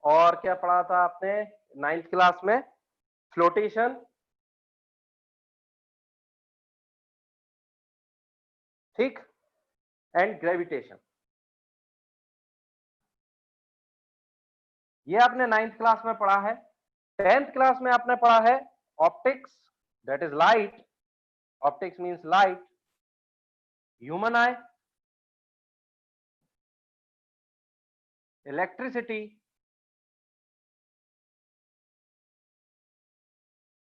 और क्या पढ़ा था आपने 9th क्लास में? फ्लोटेशन, ठीक, एंड ग्रेविटेशन। ये आपने 9th क्लास में पढ़ा है। 10th क्लास में आपने पढ़ा है optics, that is light. Optics means light, human I, electricity,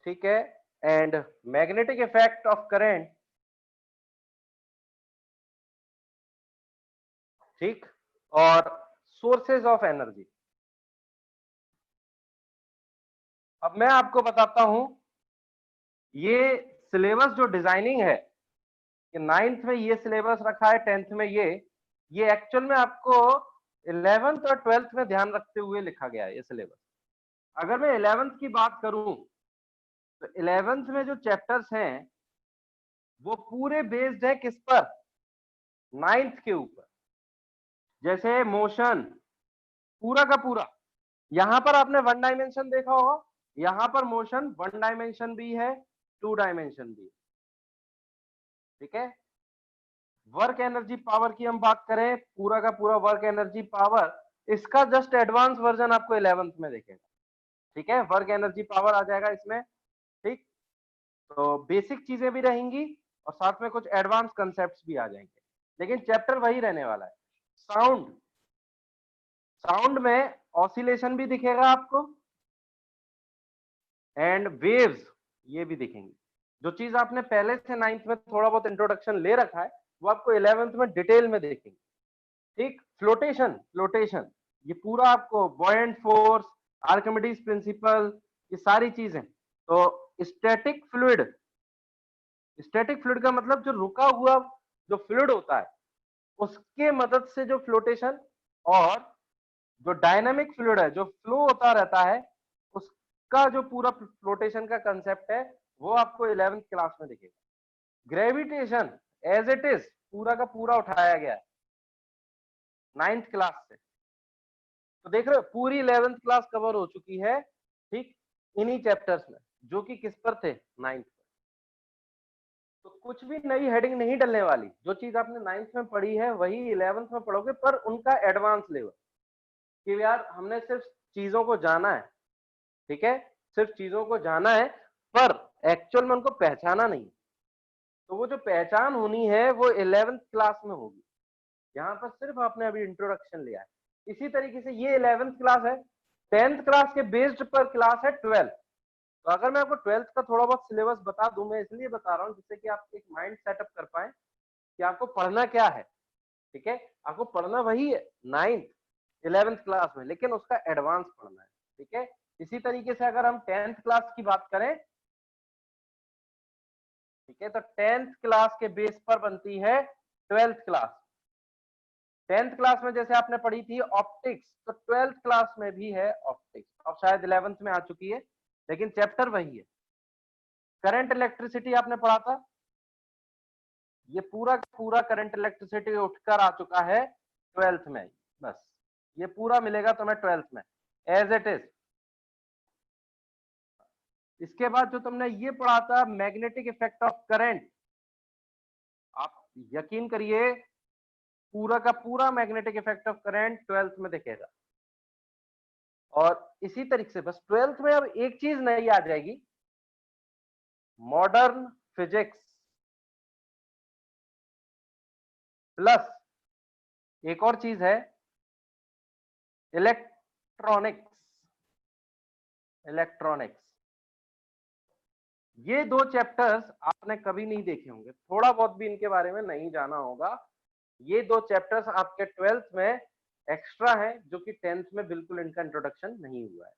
ठीक है, and magnetic effect of current, ठीक, और सोर्सेज ऑफ एनर्जी। अब मैं आपको बताता हूं, ये सिलेबस जो डिजाइनिंग है कि 9th में ये सिलेबस रखा है, 10th में ये एक्चुअल में आपको 11th और 12th में ध्यान रखते हुए लिखा गया है ये सिलेबस। अगर मैं 11th की बात करूं तो 11th में जो चैप्टर्स हैं वो पूरे बेस्ड है किस पर? 9th के ऊपर। जैसे मोशन, पूरा का पूरा, यहां पर आपने वन डायमेंशन देखा होगा, यहां पर मोशन वन डायमेंशन भी है, टू डायमेंशन भी है, ठीक है। वर्क एनर्जी पावर की हम बात करें, पूरा का पूरा वर्क एनर्जी पावर, इसका जस्ट एडवांस वर्जन आपको 11th में देखेगा, ठीक है। वर्क एनर्जी पावर आ जाएगा इसमें, ठीक। तो बेसिक चीजें भी रहेंगी और साथ में कुछ एडवांस कंसेप्ट्स भी आ जाएंगे, लेकिन चैप्टर वही रहने वाला है। साउंड, साउंड में ऑसिलेशन भी दिखेगा आपको, एंड वेव्स ये भी दिखेंगी। जो चीज आपने पहले से 9th में थोड़ा बहुत इंट्रोडक्शन ले रखा है वो आपको 11th में डिटेल में देखेंगे, ठीक। फ्लोटेशन, फ्लोटेशन ये पूरा आपको बॉयंट फोर्स, आर्किमिडीज प्रिंसिपल, ये सारी चीजें। तो स्टैटिक फ्लूइड, स्टैटिक फ्लूइड का मतलब जो रुका हुआ जो फ्लूइड होता है उसके मदद से जो फ्लोटेशन, और जो डायनामिक फ्लूइड है जो फ्लो होता रहता है उसका जो पूरा फ्लोटेशन का कंसेप्ट है वो आपको 11th क्लास में दिखेगा। ग्रेविटेशन एज इट इज पूरा का पूरा उठाया गया है 9th क्लास से। तो देख रहे हो पूरी 11th क्लास कवर हो चुकी है, ठीक, इन्हीं चैप्टर्स में, जो कि किस पर थे? 9th पर। तो कुछ भी नई हेडिंग नहीं डलने वाली, जो चीज आपने 9th में पढ़ी है वही 11th में पढ़ोगे, पर उनका एडवांस लेवल, कि यार हमने सिर्फ चीजों को जाना है, ठीक है, सिर्फ चीजों को जाना है, पर एक्चुअल में उनको पहचाना नहीं। तो वो जो पहचान होनी है वो 11th क्लास में होगी। यहाँ पर सिर्फ आपने अभी इंट्रोडक्शन लिया है। इसी तरीके से ये 11th क्लास है, 10th क्लास के बेस्ड पर क्लास है 12th। तो अगर मैं आपको 12th का थोड़ा बहुत सिलेबस बता दूं, मैं इसलिए बता रहा हूँ जिससे कि आप एक माइंड सेटअप कर पाए कि आपको पढ़ना क्या है, ठीक है। आपको पढ़ना वही है 9th 11th क्लास में, लेकिन उसका एडवांस पढ़ना है, ठीक है। इसी तरीके से अगर हम 10th क्लास की बात करें, ठीक है, तो 10th क्लास के बेस पर बनती है 12th क्लास। 10th क्लास में जैसे आपने पढ़ी थी ऑप्टिक्स, तो 12th क्लास में भी है ऑप्टिक्स। अब शायद 11th में आ चुकी है, लेकिन चैप्टर वही है। करंट इलेक्ट्रिसिटी आपने पढ़ा था, ये पूरा पूरा करंट इलेक्ट्रिसिटी उठकर आ चुका है 12th में। बस ये पूरा मिलेगा तुम्हें 12th में एज इट इज। इसके बाद जो तुमने ये पढ़ा था मैग्नेटिक इफेक्ट ऑफ करंट, आप यकीन करिए पूरा का पूरा magnetic effect of current 12th में दिखेगा। और इसी तरीके से बस 12th में अब एक चीज नई आ जाएगी, मॉडर्न फिजिक्स प्लस एक और चीज है इलेक्ट्रॉनिक्स। इलेक्ट्रॉनिक्स ये दो चैप्टर्स आपने कभी नहीं देखे होंगे, थोड़ा बहुत भी इनके बारे में नहीं जाना होगा। ये दो चैप्टर्स आपके 12th में एक्स्ट्रा है, जो कि 10th में बिल्कुल इनका इंट्रोडक्शन नहीं हुआ है।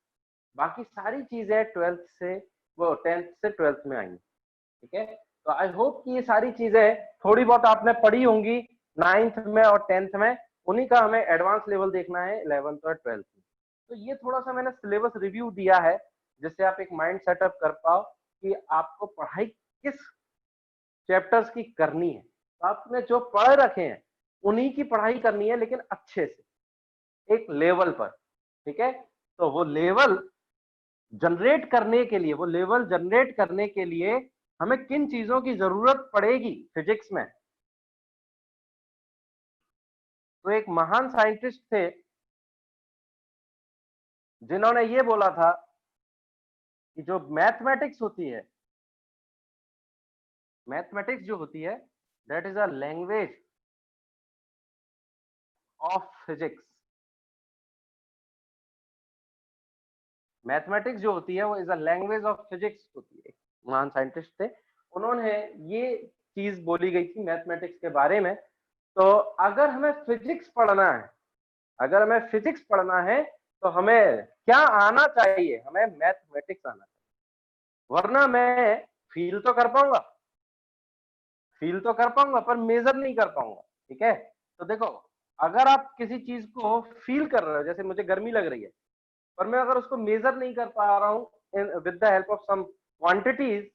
बाकी सारी चीजें 12th से वो 10th से 12th में आई, ठीक है। तो आई होप कि ये सारी चीजें थोड़ी बहुत आपने पढ़ी होंगी 9th में और 10th में, उन्हीं का हमें एडवांस लेवल देखना है 11th और 12th में। तो ये थोड़ा सा मैंने सिलेबस रिव्यू दिया है जिससे आप एक माइंड सेटअप कर पाओ कि आपको पढ़ाई किस चैप्टर्स की करनी है। तो आपने जो पढ़ रखे हैं उन्हीं की पढ़ाई करनी है, लेकिन अच्छे से एक लेवल पर, ठीक है। तो वो लेवल जनरेट करने के लिए हमें किन चीजों की जरूरत पड़ेगी फिजिक्स में। तो एक महान साइंटिस्ट थे जिन्होंने ये बोला था कि जो मैथमेटिक्स जो होती है that is a language of physics. Mathematics जो होती है वो is a language of physics होती है। महान साइंटिस्ट थे, उन्होंने ये चीज बोली गई थी मैथमेटिक्स के बारे में। तो अगर हमें फिजिक्स पढ़ना है तो हमें क्या आना चाहिए, हमें मैथमेटिक्स आना चाहिए, वरना मैं फील तो कर पाऊंगा पर मेजर नहीं कर पाऊंगा। ठीक है, तो देखो अगर आप किसी चीज को फील कर रहे हो, जैसे मुझे गर्मी लग रही है, पर मैं अगर उसको मेजर नहीं कर पा रहा हूँ with the help of some quantities,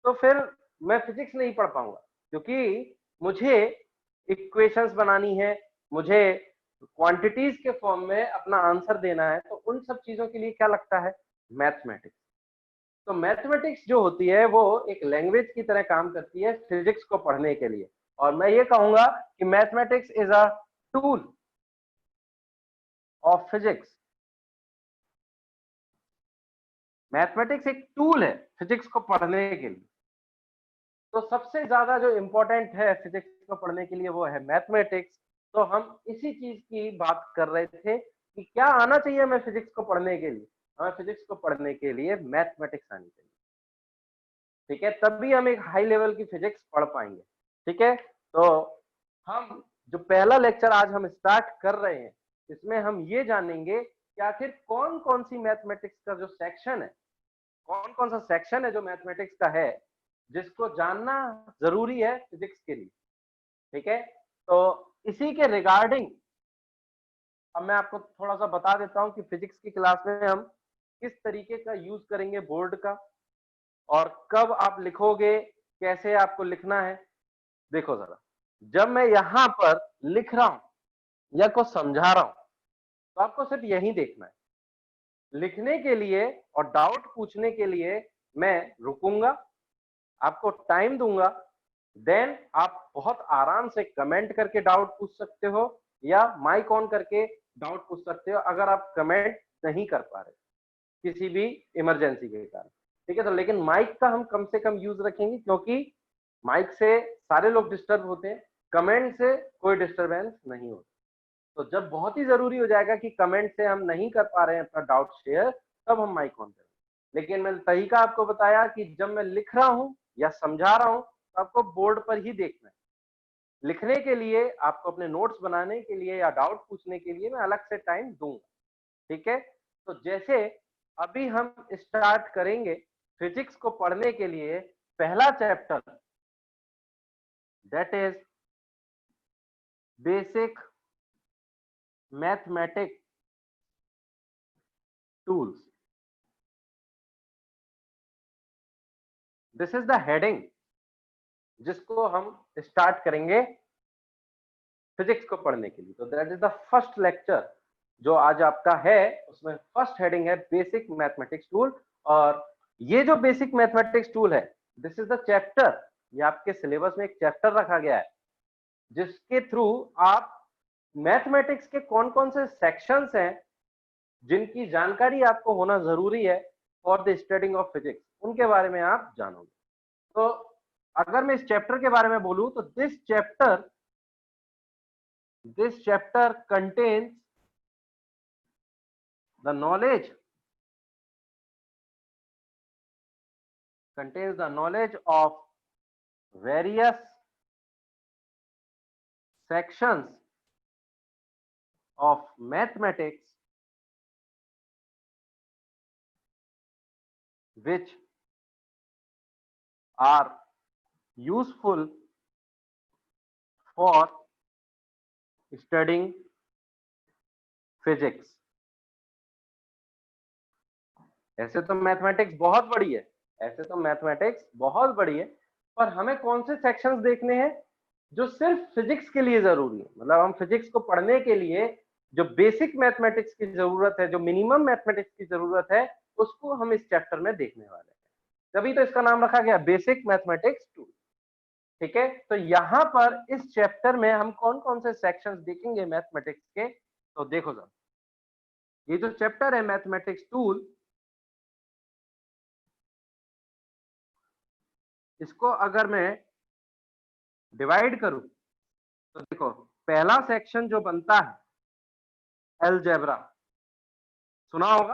तो फिर मैं फिजिक्स नहीं पढ़ पाऊंगा, क्योंकि मुझे इक्वेशंस बनानी है, मुझे क्वांटिटीज के फॉर्म में अपना आंसर देना है। तो उन सब चीजों के लिए क्या लगता है, मैथमेटिक्स। तो मैथमेटिक्स जो होती है वो एक लैंग्वेज की तरह काम करती है फिजिक्स को पढ़ने के लिए। और मैं ये कहूंगा कि mathematics is a tool of physics. Mathematics एक टूल है फिजिक्स को पढ़ने के लिए। तो सबसे ज्यादा जो इंपॉर्टेंट है फिजिक्स को पढ़ने के लिए वो है मैथमेटिक्स। तो हम इसी चीज की बात कर रहे थे कि क्या आना चाहिए हमें फिजिक्स को पढ़ने के लिए। हमें फिजिक्स को पढ़ने के लिए मैथमेटिक्स आनी चाहिए। ठीक है, तभी हम एक हाई लेवल की फिजिक्स पढ़ पाएंगे। ठीक है, तो हम जो पहला लेक्चर आज हम स्टार्ट कर रहे हैं, इसमें हम ये जानेंगे कि आखिर कौन कौन सी मैथमेटिक्स का जो सेक्शन है, कौन कौन सा सेक्शन है जो मैथमेटिक्स का है, जिसको जानना जरूरी है फिजिक्स के लिए। ठीक है, तो इसी के रिगार्डिंग अब मैं आपको थोड़ा सा बता देता हूं कि फिजिक्स की क्लास में हम किस तरीके का यूज करेंगे बोर्ड का, और कब आप लिखोगे, कैसे आपको लिखना है। देखो जरा, जब मैं यहां पर लिख रहा हूं या को समझा रहा हूं, तो आपको सिर्फ यही देखना है। लिखने के लिए और डाउट पूछने के लिए मैं रुकूंगा, आपको टाइम दूंगा, देन आप बहुत आराम से कमेंट करके डाउट पूछ सकते हो या माइक ऑन करके डाउट पूछ सकते हो अगर आप कमेंट नहीं कर पा रहे किसी भी इमरजेंसी के कारण। ठीक है, तो लेकिन माइक का हम कम से कम यूज रखेंगे, क्योंकि माइक से सारे लोग डिस्टर्ब होते हैं, कमेंट से कोई डिस्टरबेंस नहीं होता। तो जब बहुत ही जरूरी हो जाएगा कि कमेंट से हम नहीं कर पा रहे हैं अपना डाउट शेयर, तब हम माइक ऑन करें। लेकिन मैंने तरीका आपको बताया कि जब मैं लिख रहा हूं या समझा रहा हूं तो आपको बोर्ड पर ही देखना है। लिखने के लिए, आपको अपने नोट्स बनाने के लिए या डाउट पूछने के लिए मैं अलग से टाइम दूंगा। ठीक है, तो जैसे अभी हम स्टार्ट करेंगे फिजिक्स को पढ़ने के लिए पहला chapter, that is basic mathematics tools. This is the heading जिसको हम स्टार्ट करेंगे फिजिक्स को पढ़ने के लिए। तो that is the first lecture जो आज आपका है, उसमें फर्स्ट हेडिंग है बेसिक मैथमेटिक्स टूल। और ये जो बेसिक मैथमेटिक्स टूल है, दिस इज द चैप्टर, ये आपके सिलेबस में एक चैप्टर रखा गया है जिसके थ्रू आप मैथमेटिक्स के कौन कौन से सेक्शंस हैं जिनकी जानकारी आपको होना जरूरी है for the studying of physics, उनके बारे में आप जानोगे। तो अगर मैं इस चैप्टर के बारे में बोलूं तो this chapter contains the knowledge of various sections of mathematics which are useful for studying physics। ऐसे तो मैथमेटिक्स बहुत बड़ी है, पर हमें कौन से सेक्शंस देखने हैं जो सिर्फ फिजिक्स के लिए जरूरी है। मतलब हम फिजिक्स को पढ़ने के लिए जो बेसिक मैथमेटिक्स की जरूरत है, जो मिनिमम मैथमेटिक्स की जरूरत है, उसको हम इस चैप्टर में देखने वाले हैं। तभी तो इसका नाम रखा गया बेसिक मैथमेटिक्स 2। ठीक है, तो यहां पर इस चैप्टर में हम कौन कौन से सेक्शंस देखेंगे मैथमेटिक्स के, तो देखो जरा, ये जो चैप्टर है मैथमेटिक्स टूल, इसको अगर मैं डिवाइड करूं तो देखो, पहला सेक्शन जो बनता है अलजेब्रा, सुना होगा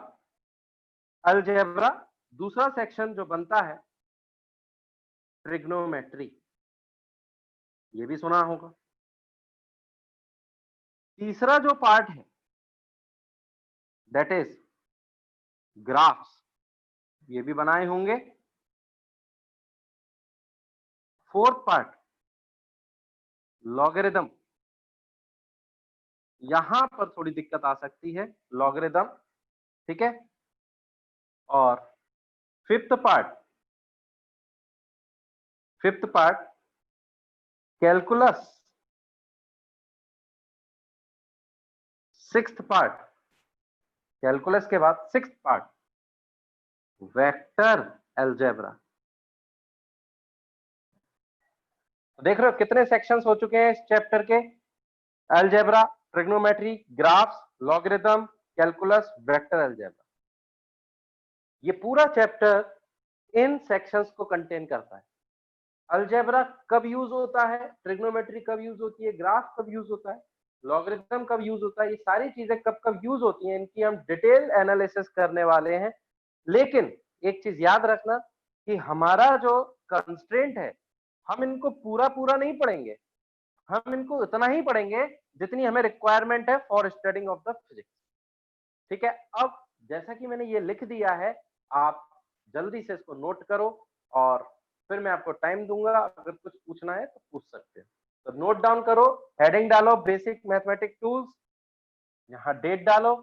अलजेब्रा। दूसरा सेक्शन जो बनता है ट्रिग्नोमेट्री, ये भी सुना होगा। तीसरा जो पार्ट है दैट इज ग्राफ्स, ये भी बनाए होंगे। फोर्थ पार्ट लॉगरिदम, यहां पर थोड़ी दिक्कत आ सकती है लॉगरिदम, ठीक है। और fifth part calculus. Sixth part calculus के बाद सिक्स्थ पार्ट वेक्टर अलजेब्रा। देख रहे हो कितने सेक्शंस हो चुके हैं इस चैप्टर के, algebra, trigonometry, graphs, logarithm, calculus, vector algebra. ये पूरा चैप्टर इन सेक्शंस को कंटेन करता है। अलजेब्रा कब यूज होता है, ट्रिग्नोमेट्री कब यूज होती है, ग्राफ कब यूज होता है, लॉगरिथम कब यूज होता है, ये सारी चीजें कब कब यूज होती हैं, इनकी हम डिटेल एनालिसिस करने वाले हैं। लेकिन एक चीज याद रखना कि हमारा जो कंस्ट्रेंट है, हम इनको पूरा पूरा नहीं पढ़ेंगे, हम इनको उतना ही पढ़ेंगे जितनी हमें रिक्वायरमेंट है for studying of the physics. ठीक है, अब जैसा कि मैंने ये लिख दिया है, आप जल्दी से इसको नोट करो और फिर मैं आपको टाइम दूंगा, अगर कुछ पूछना है तो पूछ सकते हैं। तो नोट डाउन करो, हेडिंग डालो बेसिक मैथमेटिक्स टूल्स, यहाँ डेट डालो,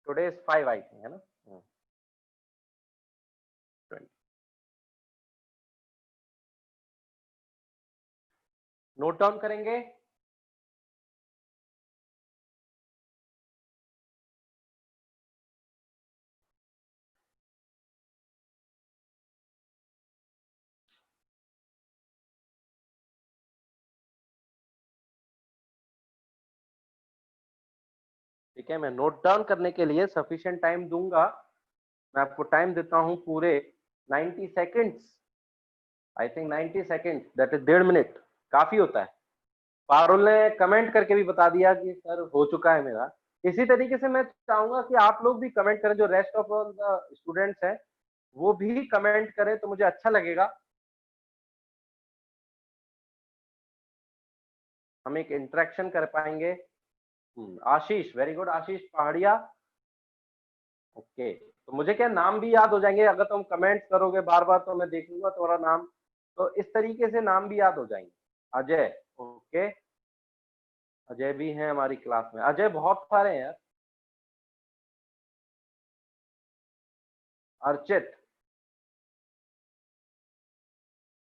टुडे इज 5 आई थिंक, है ना, 20। नोट डाउन करेंगे। ठीक है, मैं नोट डाउन करने के लिए सफिशिएंट टाइम दूंगा। मैं आपको टाइम देता हूं पूरे 90 seconds, I think 90 seconds, that is 1.5 minute, काफी होता है। पारुल ने कमेंट करके भी बता दिया कि सर हो चुका है मेरा। इसी तरीके से मैं चाहूंगा कि आप लोग भी कमेंट करें, जो rest of all the students हैं वो भी कमेंट करें तो मुझे अच्छा लगेगा, हम एक इंटरेक्शन कर पाएंगे। आशीष, वेरी गुड आशीष पहाड़िया, ओके। तो मुझे क्या नाम भी याद हो जाएंगे, अगर तुम कमेंट करोगे बार बार तो मैं देख लूंगा तुम्हारा नाम, तो इस तरीके से नाम भी याद हो जाएंगे। अजय, ओके, अजय भी हैं हमारी क्लास में, अजय बहुत सारे हैं यार। अर्चित,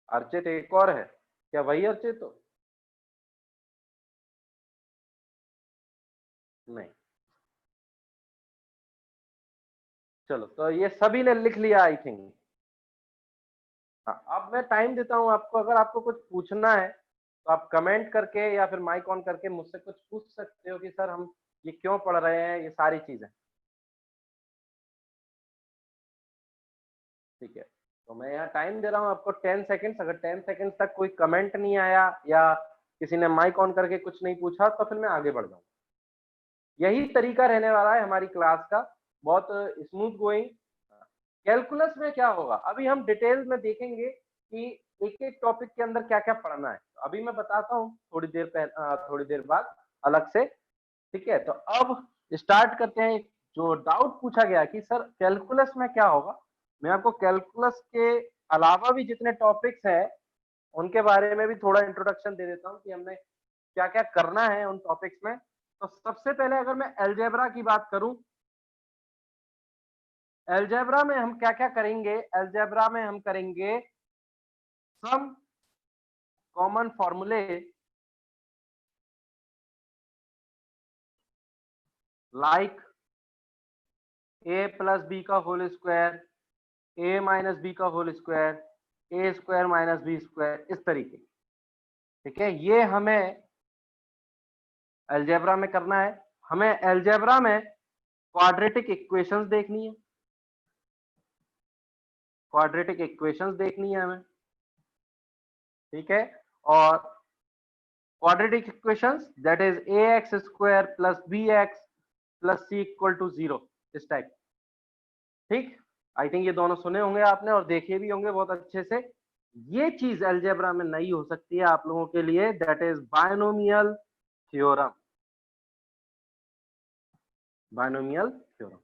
अर्चित एक और है, क्या वही अर्चित हो? नहीं, चलो तो ये सभी ने लिख लिया आई थिंक। हाँ, अब मैं टाइम देता हूँ आपको, अगर आपको कुछ पूछना है तो आप कमेंट करके या फिर माइक ऑन करके मुझसे कुछ पूछ सकते हो कि सर हम ये क्यों पढ़ रहे हैं, ये सारी चीजें। ठीक है, तो मैं यहाँ टाइम दे रहा हूँ आपको 10 सेकेंड्स, अगर 10 सेकेंड्स तक कोई कमेंट नहीं आया या किसी ने माइक ऑन करके कुछ नहीं पूछा तो फिर मैं आगे बढ़ जाऊँ। यही तरीका रहने वाला है हमारी क्लास का, बहुत स्मूथ गोइंग। कैलकुलस में क्या होगा, अभी हम डिटेल में देखेंगे कि एक एक टॉपिक के अंदर क्या क्या पढ़ना है। तो अभी मैं बताता हूँ थोड़ी देर बाद अलग से। ठीक है, तो अब स्टार्ट करते हैं। जो डाउट पूछा गया कि सर कैलकुलस में क्या होगा, मैं आपको कैलकुलस के अलावा भी जितने टॉपिक्स हैं उनके बारे में भी थोड़ा इंट्रोडक्शन दे देता हूँ कि हमने क्या क्या करना है उन टॉपिक्स में। तो सबसे पहले अगर मैं अलजेब्रा की बात करूं, अलजेब्रा में हम क्या क्या करेंगे, अलजेब्रा में हम करेंगे सम, कॉमन फॉर्मूले लाइक a प्लस बी का whole square, a minus B का whole square, A square minus B square, इस तरीके। ठीक है, ये हमें अलजेब्रा में करना है। हमें अलजेब्रा में क्वाड्रेटिक इक्वेशंस देखनी है, क्वाड्रेटिक इक्वेशंस देखनी है हमें। ठीक है, और quadratic equations that is A X square plus B X plus C equal to 0, इस टाइप। ठीक, आई थिंक ये दोनों सुने होंगे आपने और देखे भी होंगे बहुत अच्छे से। ये चीज अलजेब्रा में नहीं हो सकती है आप लोगों के लिए, that is binomial theorem. Binomial theorem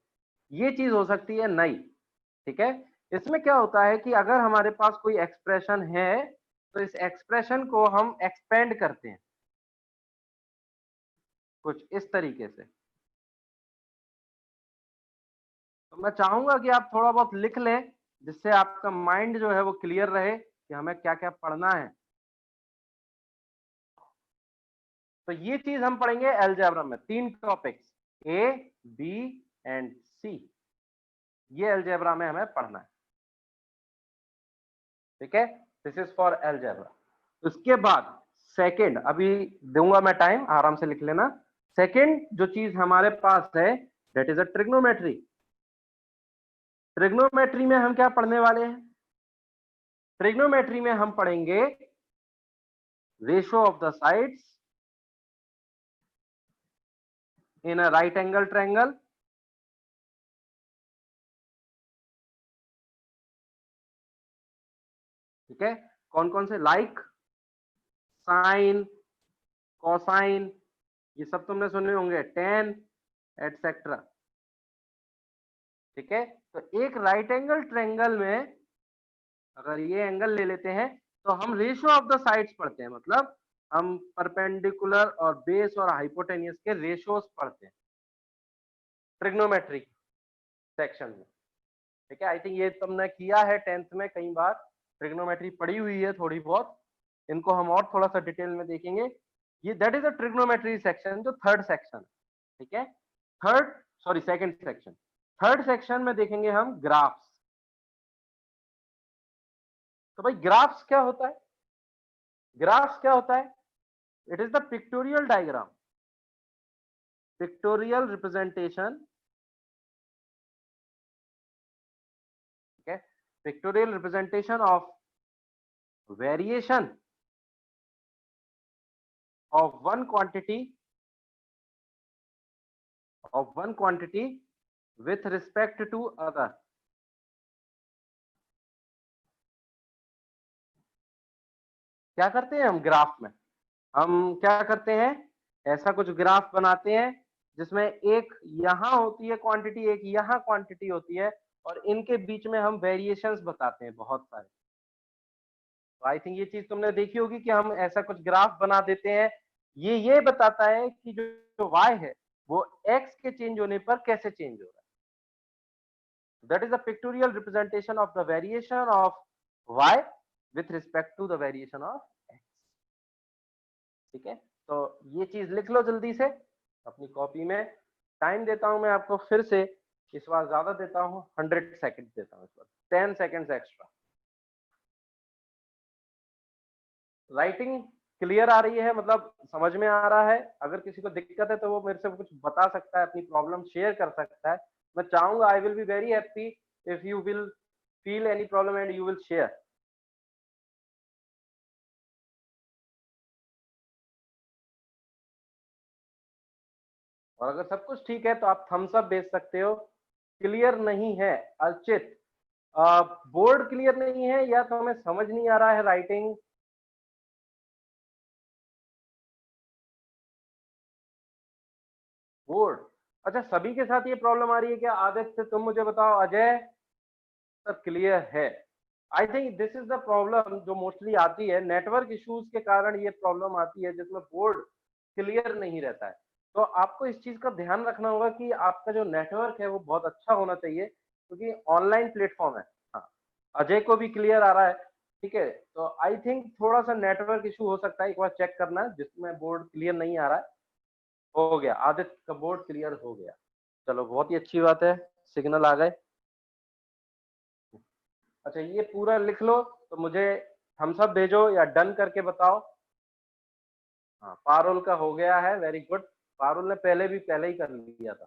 ये चीज हो सकती है नहीं। ठीक है, इसमें क्या होता है कि अगर हमारे पास कोई एक्सप्रेशन है तो इस एक्सप्रेशन को हम एक्सपेंड करते हैं कुछ इस तरीके से। तो मैं चाहूंगा कि आप थोड़ा बहुत लिख लें जिससे आपका माइंड जो है वो क्लियर रहे कि हमें क्या क्या पढ़ना है। तो ये चीज हम पढ़ेंगे अलजेब्रा में, 3 टॉपिक्स ए, बी एंड सी, ये अलजेब्रा में हमें पढ़ना है। ठीक है, दिस इज फॉर अलजेब्रा। उसके बाद सेकंड, अभी दूंगा मैं टाइम, आराम से लिख लेना। सेकंड जो चीज हमारे पास है that is a trigonometry. Trigonometry में हम क्या पढ़ने वाले हैं? ट्रिग्नोमेट्री में हम पढ़ेंगे ratio of the sides in a right angle triangle. ठीक है, कौन कौन से? लाइक साइन, कोसाइन, ये सब तुमने सुने होंगे, टेन एटसेट्रा। ठीक है, तो एक राइट एंगल ट्रायंगल में अगर ये एंगल ले लेते हैं तो हम रेशियो ऑफ द साइड्स पढ़ते हैं, मतलब हम परपेंडिकुलर और बेस और हाइपोटेन्यूस के रेशियोस पढ़ते हैं ट्रिग्नोमेट्री सेक्शन में। ठीक है, आई थिंक ये तुमने किया है 10th में कई बार, ट्रिग्नोमेट्री पढ़ी हुई है थोड़ी बहुत। इनको हम और थोड़ा सा डिटेल में देखेंगे। ये that is a trigonometry section, जो थर्ड सेक्शन। ठीक है, third sorry second section. Third section में देखेंगे हम ग्राफ्स। तो भाई ग्राफ्स क्या होता है? ग्राफ्स क्या होता है? It is the pictorial diagram, pictorial representation. ठीक है, pictorial representation of variation of one quantity with respect to other। क्या करते हैं हम ग्राफ में? हम क्या करते हैं, ऐसा कुछ ग्राफ बनाते हैं जिसमें एक यहां होती है क्वांटिटी, एक यहां क्वांटिटी होती है, और इनके बीच में हम वेरिएशंस बताते हैं बहुत सारे। तो आई थिंक ये चीज तुमने देखी होगी कि हम ऐसा कुछ ग्राफ बना देते हैं। ये बताता है कि जो y है वो x के चेंज होने पर कैसे चेंज हो रहा है। That is the pictorial representation of the variation of y with respect to the variation of x। ठीक है, तो ये चीज लिख लो जल्दी से अपनी कॉपी में। टाइम देता हूं मैं आपको फिर से, इस बार ज्यादा देता हूं, 100 सेकंड देता हूं, इस बार 10 सेकंड्स एक्स्ट्रा। राइटिंग क्लियर आ रही है, मतलब समझ में आ रहा है? अगर किसी को दिक्कत है तो वो मेरे से कुछ बता सकता है, अपनी प्रॉब्लम शेयर कर सकता है। मैं चाहूंगा, I will be very happy if you will feel any problem and you will share. और अगर सब कुछ ठीक है तो आप थम्स अप भेज सकते हो। क्लियर नहीं है अर्चित, बोर्ड क्लियर नहीं है या तो हमें समझ नहीं आ रहा है राइटिंग? बोर्ड, अच्छा सभी के साथ ये प्रॉब्लम आ रही है क्या? आदित्य तुम मुझे बताओ, अजय सब क्लियर है? I think this is the problem जो मोस्टली आती है, नेटवर्क इश्यूज के कारण ये प्रॉब्लम आती है जिसमें बोर्ड क्लियर नहीं रहता है। तो आपको इस चीज का ध्यान रखना होगा कि आपका जो नेटवर्क है वो बहुत अच्छा होना चाहिए, क्योंकि ऑनलाइन प्लेटफॉर्म है। हाँ, अजय को भी क्लियर आ रहा है। ठीक है, तो आई थिंक थोड़ा सा नेटवर्क इशू हो सकता है, एक बार चेक करना है, जिसमें बोर्ड क्लियर नहीं आ रहा है। हो गया, आदित्य का बोर्ड क्लियर हो गया। चलो बहुत ही अच्छी बात है, सिग्नल आ गए। अच्छा ये पूरा लिख लो तो मुझे थम्स अप भेजो या डन करके बताओ। हाँ पारुल का हो गया है, वेरी गुड। पारुल ने पहले ही कर लिया था।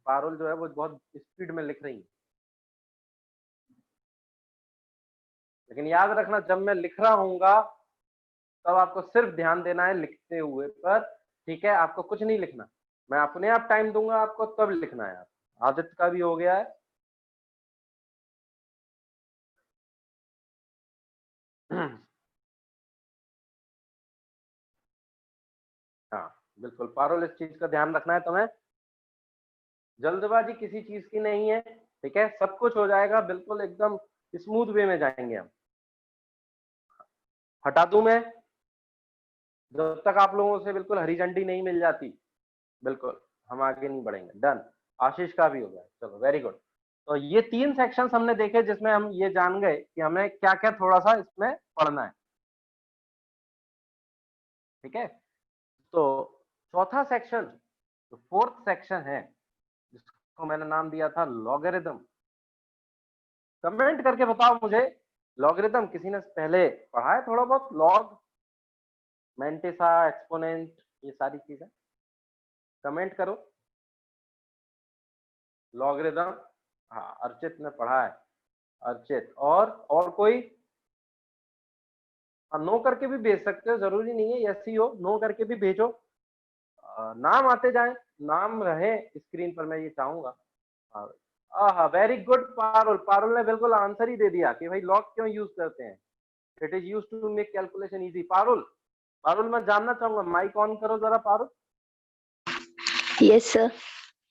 पारुल जो है वो बहुत स्पीड में लिख रही है, लेकिन याद रखना जब मैं लिख रहा हूँगा तब आपको सिर्फ ध्यान देना है लिखते हुए पर, ठीक है, आपको कुछ नहीं लिखना, मैं अपने आप टाइम दूंगा आपको तब लिखना है। आदित्य का भी हो गया है। हाँ बिल्कुल पारुल, इस चीज का ध्यान रखना है तुम्हें, जल्दबाजी किसी चीज की नहीं है, ठीक है, सब कुछ हो जाएगा, बिल्कुल एकदम स्मूथ वे में जाएंगे हम। हटा दूं मैं, जब तक आप लोगों से बिल्कुल हरी झंडी नहीं मिल जाती, बिल्कुल हम आगे नहीं बढ़ेंगे। डन, आशीष का भी हो गया, चलो वेरी गुड। तो ये 3 सेक्शंस हमने देखे जिसमें हम ये जान गए कि हमें क्या क्या थोड़ा सा इसमें पढ़ना है, ठीक है। तो चौथा सेक्शन, जो फोर्थ सेक्शन है, जिसको मैंने नाम दिया था लॉगरिथम। कमेंट करके बताओ मुझे, लॉगरिथम किसी ने पहले पढ़ा है थोड़ा बहुत, लॉग, मैंटिसा, एक्सपोनेंट, ये सारी चीजें कमेंट करो। लॉगरिथम, हाँ अर्चित ने पढ़ा है, अर्चित, और कोई? नो करके भी भेज सकते हो, जरूरी नहीं है यस ही हो, नो करके भी भेजो, नाम आते जाएं, नाम रहे स्क्रीन पर, मैं ये चाहूंगा। हाँ वेरी गुड पारुल, पारुल ने बिल्कुल आंसर ही दे दिया कि भाई लॉग क्यों यूज करते हैं, it is use to make calculation easy. Parul, Parul मैं जानना चाहूंगा, माइक ऑन करो जरा Parul. Yes sir.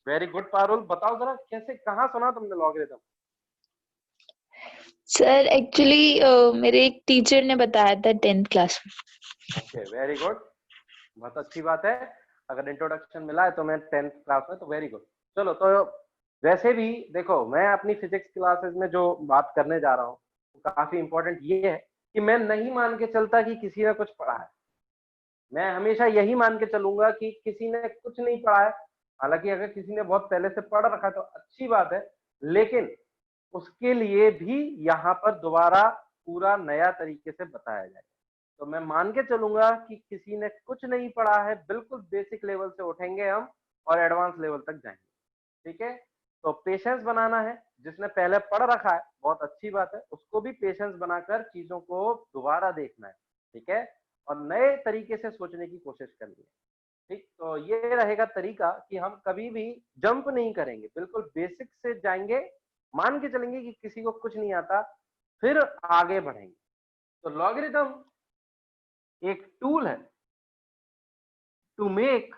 Very good Parul, बताओ जरा कैसे, कहाँ सुना तुमने लॉगरिथम? सर एक्चुअली मेरे एक टीचर ने बताया था 10th क्लास में। ओके वेरी गुड, बहुत अच्छी बात है, अगर इंट्रोडक्शन मिला है तो मैं 10th क्लास में, तो वेरी गुड। चलो तो वैसे भी देखो, मैं अपनी फिजिक्स क्लासेस में जो बात करने जा रहा हूँ काफी इंपॉर्टेंट ये है कि मैं नहीं मान के चलता कि किसी ने कुछ पढ़ा है, मैं हमेशा यही मान के चलूंगा कि किसी ने कुछ नहीं पढ़ा है। हालांकि अगर किसी ने बहुत पहले से पढ़ रखा है तो अच्छी बात है, लेकिन उसके लिए भी यहाँ पर दोबारा पूरा नया तरीके से बताया जाए। तो मैं मान के चलूंगा कि किसी ने कुछ नहीं पढ़ा है, बिल्कुल बेसिक लेवल से उठेंगे हम और एडवांस लेवल तक जाएंगे, ठीक है। तो पेशेंस बनाना है, जिसने पहले पढ़ रखा है बहुत अच्छी बात है, उसको भी पेशेंस बनाकर चीजों को दोबारा देखना है, ठीक है, और नए तरीके से सोचने की कोशिश करनी है, ठीक। तो ये रहेगा तरीका कि हम कभी भी जंप नहीं करेंगे, बिल्कुल बेसिक से जाएंगे, मान के चलेंगे कि किसी को कुछ नहीं आता, फिर आगे बढ़ेंगे। तो लॉगरिथम एक टूल है to make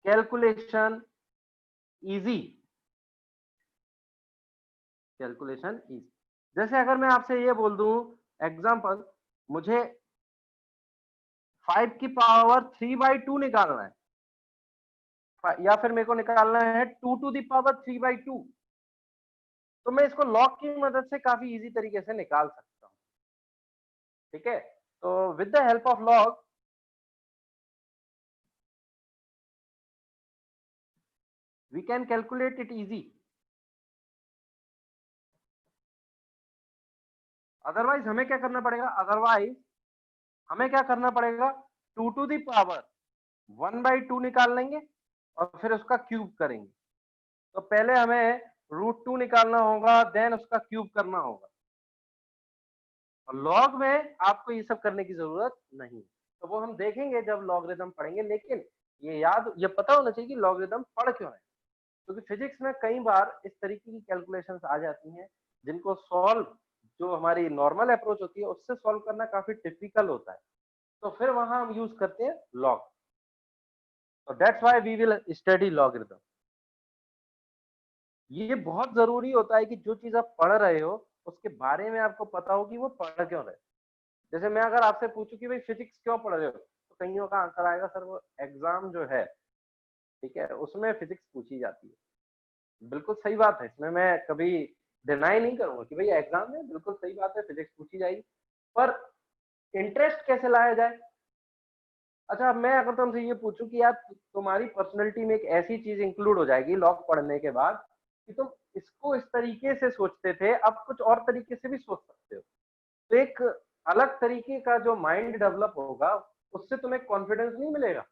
calculation easy, calculation easy. जैसे अगर मैं आपसे ये बोल दूं एग्जांपल, मुझे 5 की पावर 3/2 निकालना है, या फिर मेरे को निकालना है 2 टू दी पावर 3/2, तो मैं इसको लॉग की मदद से काफी इजी तरीके से निकाल सकता हूँ, ठीक है। तो with the help of log we can calculate it easy. Otherwise हमें क्या करना पड़ेगा, अदरवाइज हमें क्या करना पड़ेगा, 2 टू दी पावर 1/2 निकाल लेंगे और फिर उसका क्यूब करेंगे। तो पहले हमें √2 निकालना होगा, देन उसका क्यूब करना होगा, और लॉग में आपको ये सब करने की जरूरत नहीं, तो वो हम देखेंगे जब लॉगरिथम पढ़ेंगे। लेकिन ये पता होना चाहिए कि लॉगरिथम पढ़ क्यों है, क्योंकि फिजिक्स में कई बार इस तरीके की कैलकुलेशंस आ जाती हैं जिनको सॉल्व, जो हमारी नॉर्मल अप्रोच होती है उससे सॉल्व करना काफी टिपिकल होता है, तो फिर वहां हम यूज करते हैं लॉग। तो that's why we will study logarithm. ये बहुत जरूरी होता है कि जो चीज आप पढ़ रहे हो उसके बारे में आपको पता हो कि वो पढ़ क्यों रहे। जैसे मैं अगर आपसे पूछूं कि भाई फिजिक्स क्यों पढ़ रहे हो, तो कईयों का आंसर आएगा सर वो एग्जाम जो है, ठीक है, उसमें फिजिक्स पूछी जाती है। बिल्कुल सही बात है, इसमें मैं कभी डिनाई नहीं करूंगा कि भैया एग्जाम में बिल्कुल सही बात है, फिजिक्स पूछी जाएगी, पर इंटरेस्ट कैसे लाया जाए। अच्छा, अब मैं अगर तुमसे ये पूछूं कि यार तुम्हारी पर्सनैलिटी में एक ऐसी चीज इंक्लूड हो जाएगी लॉग पढ़ने के बाद कि तुम इसको इस तरीके से सोचते थे, अब कुछ और तरीके से भी सोच सकते हो, तो एक अलग तरीके का जो माइंड डेवलप होगा, उससे तुम्हें कॉन्फिडेंस नहीं मिलेगा,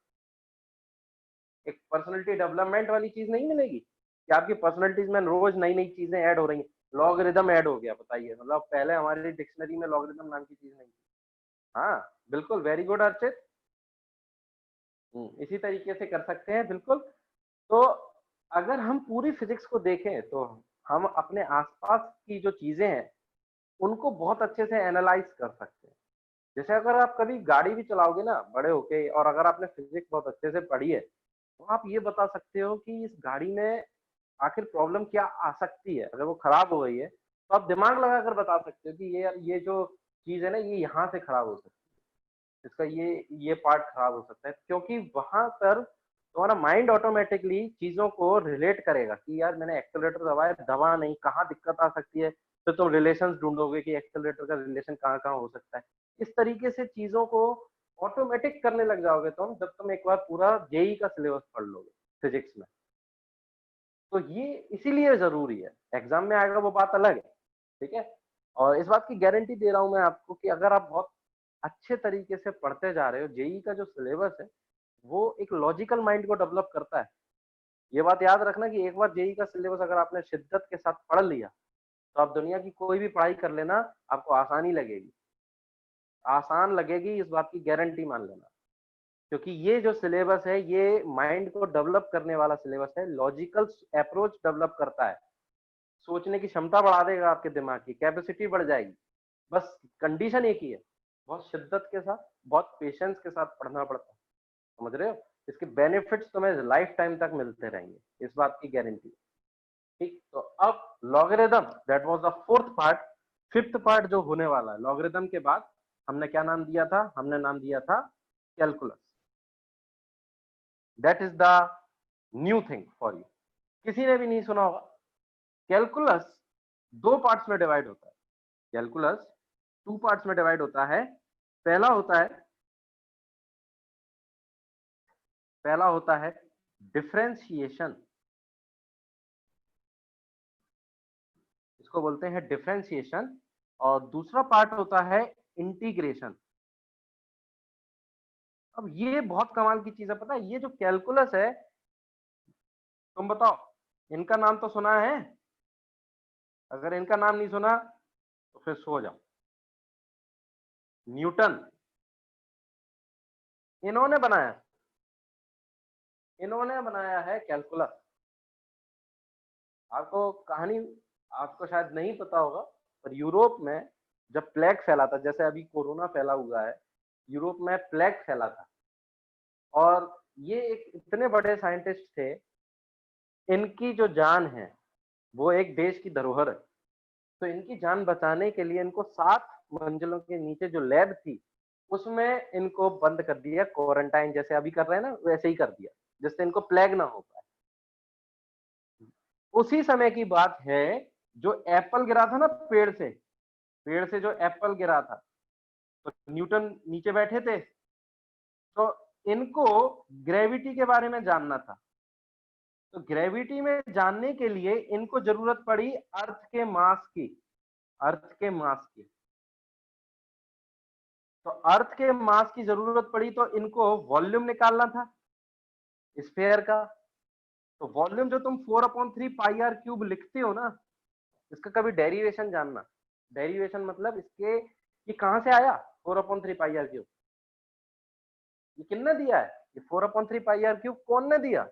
एक पर्सनैलिटी डेवलपमेंट वाली चीज नहीं मिलेगी कि आपकी पर्सनैलिटीज में रोज नई नई चीजें ऐड हो रही हैं। लॉगरिदम ऐड हो गया, बताइए, मतलब पहले हमारी डिक्शनरी में लॉगरिदम नाम की चीज नहीं थी। हाँ बिल्कुल, वेरी गुड अर्चित। इसी तरीके से कर सकते हैं बिल्कुल। तो अगर हम पूरी फिजिक्स को देखें तो हम अपने आसपास की जो चीजें हैं उनको बहुत अच्छे से एनालाइज कर सकते हैं। जैसे अगर आप कभी गाड़ी भी चलाओगे ना बड़े होके, और अगर आपने फिजिक्स बहुत अच्छे से पढ़ी है, तो आप ये बता सकते हो कि इस गाड़ी में आखिर प्रॉब्लम क्या आ सकती है। अगर वो खराब हो गई है तो आप दिमाग लगाकर बता सकते हो कि ये जो चीज है ना, ये यहाँ से खराब हो सकती है, इसका ये पार्ट खराब हो सकता है, क्योंकि वहां पर तुम्हारा माइंड ऑटोमेटिकली चीजों को रिलेट करेगा कि यार मैंने एक्सेलरेटर दबाया, दबा नहीं, कहाँ दिक्कत आ सकती है, तो तुम रिलेशन ढूंढोगे कि एक्सेलरेटर का रिलेशन कहाँ कहाँ हो सकता है। इस तरीके से चीजों को ऑटोमेटिक करने लग जाओगे तुम, जब तुम एक बार पूरा जेई का सिलेबस पढ़ लोगे फिजिक्स में। तो ये इसीलिए जरूरी है, एग्जाम में आएगा वो बात अलग है, ठीक है। और इस बात की गारंटी दे रहा हूं मैं आपको कि अगर आप बहुत अच्छे तरीके से पढ़ते जा रहे हो, जेई का जो सिलेबस है वो एक लॉजिकल माइंड को डेवलप करता है। ये बात याद रखना कि एक बार जेई का सिलेबस अगर आपने शिद्दत के साथ पढ़ लिया, तो आप दुनिया की कोई भी पढ़ाई कर लेना, आपको आसानी लगेगी, आसान लगेगी, इस बात की गारंटी मान लेना। क्योंकि ये जो सिलेबस है ये माइंड को डेवलप करने वाला सिलेबस है, लॉजिकल अप्रोच डेवलप करता है, सोचने की क्षमता बढ़ा देगा, आपके दिमाग की कैपेसिटी बढ़ जाएगी। बस कंडीशन एक ही है, बहुत शिद्दत के साथ, बहुत पेशेंस के साथ पढ़ना पड़ता है, समझ रहे हो। इसके बेनिफिट्स तुम्हें लाइफ टाइम तक मिलते रहेंगे, इस बात की गारंटी। ठीक, तो अब logarithm, that was the fourth part. Fifth part जो होने वाला है लॉगरिदम के बाद, हमने क्या नाम दिया था, हमने नाम दिया था calculus. That is the new thing for you, किसी ने भी नहीं सुना होगा। कैलकुलस दो पार्ट्स में डिवाइड होता है, कैलकुलस टू पार्ट्स में डिवाइड होता है। पहला होता है पहला होता है डिफरेंशिएशन, इसको बोलते हैं डिफरेंशिएशन। और दूसरा पार्ट होता है इंटीग्रेशन। अब ये बहुत कमाल की चीज है, पता है, ये जो कैलकुलस है, तुम बताओ इनका नाम तो सुना है? अगर इनका नाम नहीं सुना तो फिर सो जाओ। न्यूटन, इन्होंने बनाया इन्होंने बनाया है कैलकुलस। आपको कहानी, आपको शायद नहीं पता होगा, पर यूरोप में जब प्लेग फैला था, जैसे अभी कोरोना फैला हुआ है, यूरोप में प्लेग फैला था, और ये एक इतने बड़े साइंटिस्ट थे, इनकी जो जान है वो एक देश की धरोहर है। तो इनकी जान बचाने के लिए इनको 7 मंजिलों के नीचे जो लैब थी उसमें इनको बंद कर दिया, क्वारंटाइन जैसे अभी कर रहे हैं ना, वैसे ही कर दिया, जिससे इनको प्लेग ना हो पाए। उसी समय की बात है, जो एप्पल गिरा था ना पेड़ से जो एप्पल गिरा था, तो न्यूटन नीचे बैठे थे, तो इनको ग्रेविटी के बारे में जानना था। तो ग्रेविटी में जानने के लिए इनको जरूरत पड़ी अर्थ के मास की। तो अर्थ के मास की जरूरत पड़ी, तो इनको वॉल्यूम निकालना था स्फेयर का। तो वॉल्यूम जो तुम 4/3 पाई आर क्यूब लिखते हो ना, इसका कभी डेरिवेशन जानना। डेरिवेशन मतलब इसके, ये कहां से आया 4/3 पाई आर क्यूब, ये किसने दिया है, ये 4/3 पाई आर क्यूब कौन ने दिया,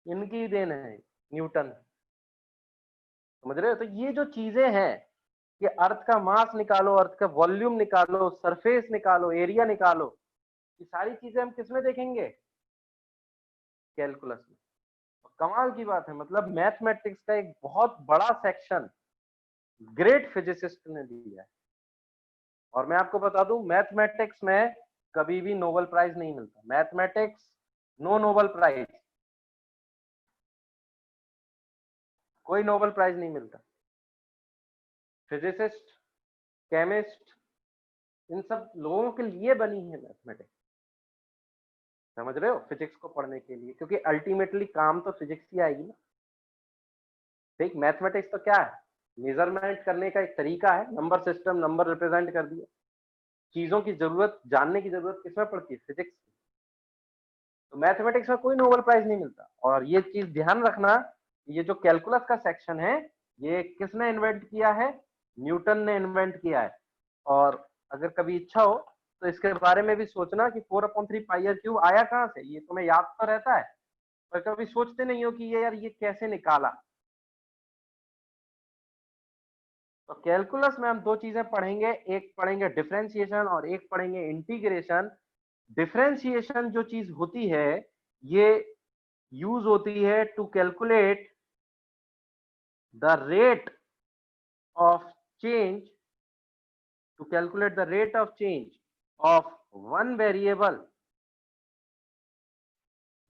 इनकी देन है, न्यूटन। समझ रहे हो। तो ये जो चीजें हैं कि अर्थ का मास निकालो, अर्थ का वॉल्यूम निकालो, सरफेस निकालो, एरिया निकालो, ये सारी चीजें हम किसमें देखेंगे, कैलकुलस में। कमाल की बात है, मतलब मैथमेटिक्स का एक बहुत बड़ा सेक्शन ग्रेट फिजिसिस्ट ने दिया है। और मैं आपको बता दूं, मैथमेटिक्स में कभी भी नोबेल प्राइज नहीं मिलता, मैथमेटिक्स नो नोबेल प्राइज, कोई नोबेल प्राइज नहीं मिलता। फिजिसिस्ट, केमिस्ट, इन सब लोगों के लिए बनी है मैथमेटिक्स। समझ रहे हो, फिजिक्स को पढ़ने के लिए, क्योंकि अल्टीमेटली काम तो फिजिक्स ही आएगी ना। ठीक, मैथमेटिक्स तो क्या है, मेजरमेंट करने का एक तरीका है, नंबर सिस्टम, नंबर रिप्रेजेंट कर दिया। चीजों की जरूरत, जानने की जरूरत किसमें पड़ती है, फिजिक्स। तो मैथमेटिक्स में कोई नोबेल प्राइज नहीं मिलता। और ये चीज ध्यान रखना, ये जो कैलकुलस का सेक्शन है, ये किसने इन्वेंट किया है, न्यूटन ने इन्वेंट किया है। और अगर कभी इच्छा हो तो इसके बारे में भी सोचना कि 4/3 पाई आर क्यूब आया कहाँ से। ये तुम्हें याद तो रहता है, पर कभी सोचते नहीं हो कि ये यार ये कैसे निकाला। तो कैलकुलस में हम दो चीजें पढ़ेंगे, एक पढ़ेंगे डिफरेंशिएशन और एक पढ़ेंगे इंटीग्रेशन। डिफरेंशिएशन जो चीज होती है, ये यूज होती है to calculate the rate of change, to calculate the rate of change of one variable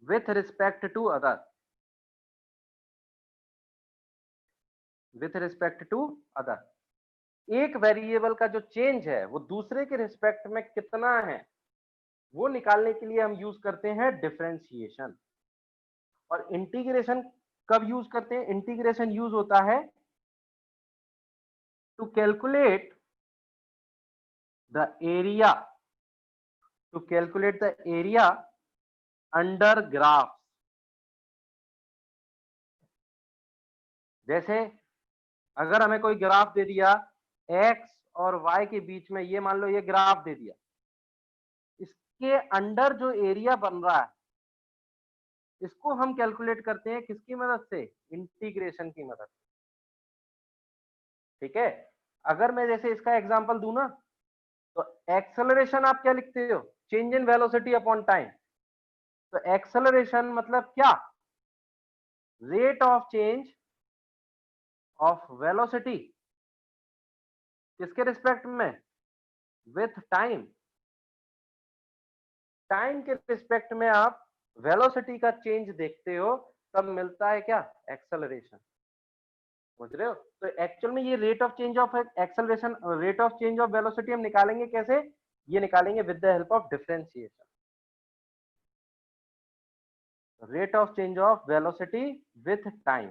with respect to other, with respect to other। एक वेरिएबल का जो चेंज है वो दूसरे के रिस्पेक्ट में कितना है, वो निकालने के लिए हम यूज करते हैं डिफरेंशिएशन। और इंटीग्रेशन कब यूज करते हैं, इंटीग्रेशन यूज होता है to calculate the area, to calculate the area under graph. जैसे अगर हमें कोई ग्राफ दे दिया x और y के बीच में, ये मान लो ये ग्राफ दे दिया, इसके अंडर जो एरिया बन रहा है, इसको हम कैलकुलेट करते हैं किसकी मदद से, इंटीग्रेशन की मदद से। ठीक है, अगर मैं जैसे इसका एग्जांपल दूं ना, तो एक्सेलरेशन आप क्या लिखते हो, change in velocity upon time. तो एक्सेलरेशन मतलब क्या, rate of change of velocity किसके रिस्पेक्ट में, विथ टाइम। टाइम के रिस्पेक्ट में आप वेलोसिटी का चेंज देखते हो, तब मिलता है क्या, एक्सेलरेशन। समझ रहे हो, तो एक्चुअल में ये rate of change of acceleration, rate of change of velocity हम निकालेंगे कैसे, ये निकालेंगे with the help of differentiation. Rate of change of velocity with time.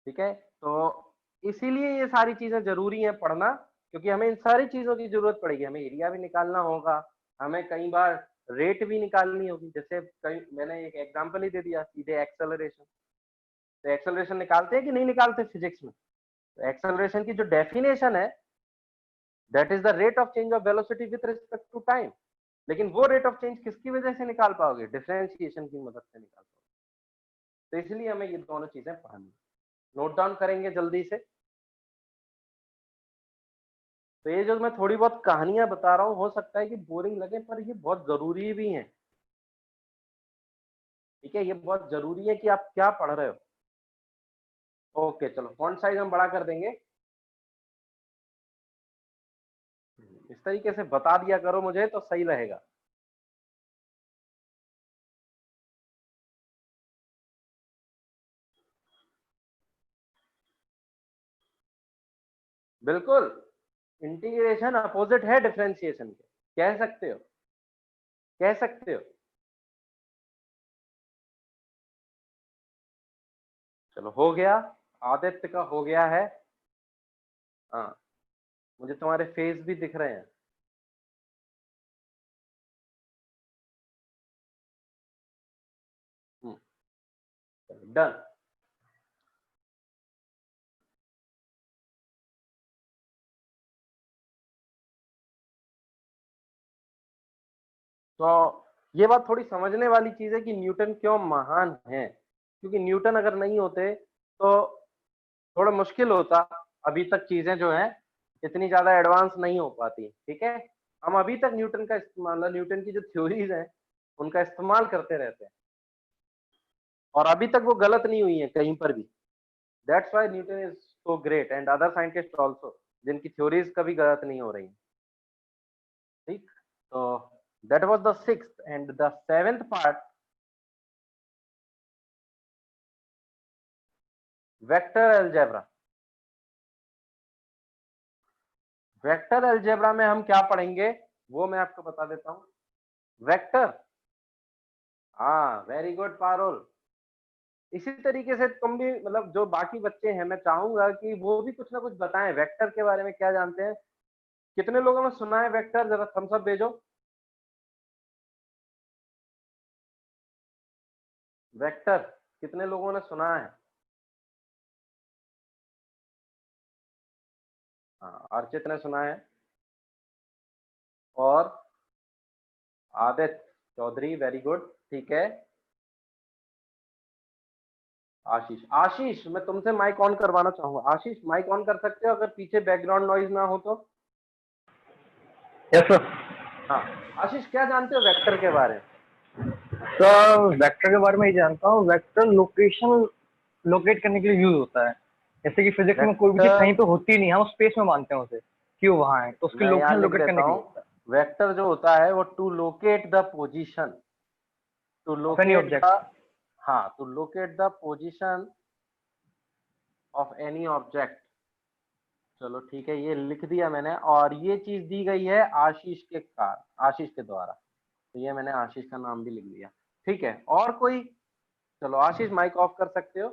ठीक है, तो इसीलिए ये सारी चीजें जरूरी है पढ़ना, क्योंकि हमें इन सारी चीजों की जरूरत पड़ेगी। हमें एरिया भी निकालना होगा, हमें कई बार रेट भी निकालनी होगी। जैसे कई, मैंने एक एग्जांपल ही दे दिया सीधे, एक्सेलरेशन। तो एक्सेलरेशन निकालते हैं कि नहीं निकालते फिजिक्स में। तो एक्सेलरेशन की जो डेफिनेशन है, that is the rate of change of velocity with respect to time. लेकिन वो रेट ऑफ चेंज किसकी वजह से निकाल पाओगे, डिफरेंशिएशन की मदद से निकाल पाओगे। तो इसलिए हमें ये दोनों चीजें पढ़नी। नोट डाउन करेंगे जल्दी से। तो ये जो मैं थोड़ी बहुत कहानियां बता रहा हूँ, हो सकता है कि बोरिंग लगे, पर ये बहुत जरूरी भी हैं। ठीक है, ये बहुत जरूरी है कि आप क्या पढ़ रहे हो। ओके, चलो फॉन्ट साइज हम बड़ा कर देंगे। इस तरीके से बता दिया करो मुझे, तो सही रहेगा। बिल्कुल, इंटीग्रेशन अपोजिट है डिफरेंशिएशन के, कह सकते हो, कह सकते हो। चलो हो गया, आदित्य का हो गया है। हाँ, मुझे तुम्हारे फेस भी दिख रहे हैं। डन। तो ये बात थोड़ी समझने वाली चीज है कि न्यूटन क्यों महान है। क्योंकि न्यूटन अगर नहीं होते तो थोड़ा मुश्किल होता, अभी तक चीजें जो हैं इतनी ज्यादा एडवांस नहीं हो पाती। ठीक है, हम अभी तक न्यूटन का इस्तेमाल, न्यूटन की जो थ्योरीज हैं उनका इस्तेमाल करते रहते हैं, और अभी तक वो गलत नहीं हुई है कहीं पर भी। That's why Newton is so great, and other scientist also, जिनकी थ्योरीज कभी गलत नहीं हो रही। ठीक, तो that was the sixth and the seventh part vector algebra. Vector algebra में हम क्या पढ़ेंगे वो मैं आपको बता देता हूं। वेक्टर, हाँ वेरी गुड पारुल। इसी तरीके से तुम भी, मतलब जो बाकी बच्चे हैं, मैं चाहूंगा कि वो भी कुछ ना कुछ बताएं वेक्टर के बारे में, क्या जानते हैं। कितने लोगों ने सुना है वेक्टर, जरा थम्स अप भेजो। वेक्टर कितने लोगों ने सुना है? हाँ, अर्चित ने सुना है, और आदित्य चौधरी वेरी गुड, ठीक है। आशीष, आशीष मैं तुमसे माइक ऑन करवाना चाहूंगा। आशीष माइक ऑन कर सकते हो अगर पीछे बैकग्राउंड नॉइज ना हो तो। Yes sir. हाँ आशीष, क्या जानते हो वेक्टर के बारे में? सर वेक्टर के बारे में ये जानता हूँ, वेक्टर लोकेशन लोकेट करने के लिए यूज होता है। जैसे कि फिजिक्स में कोई भी चीज कहीं वेक्टर, पे होती नहीं, हम स्पेस में मानते हैं उसे कि वो वहां है, तो उसकी मैं यहाँ लोकेशन लिख लोकेट देता करने के लिए हूँ। होता है वेक्टर जो होता है वो to locate the position, to of any locate the, object. हाँ to locate the position of any object. चलो ठीक है, ये लिख दिया मैंने, और ये चीज दी गई है आशीष के आशीष के द्वारा, तो ये मैंने आशीष का नाम भी लिख दिया। ठीक है, और कोई? चलो आशीष माइक ऑफ कर सकते हो,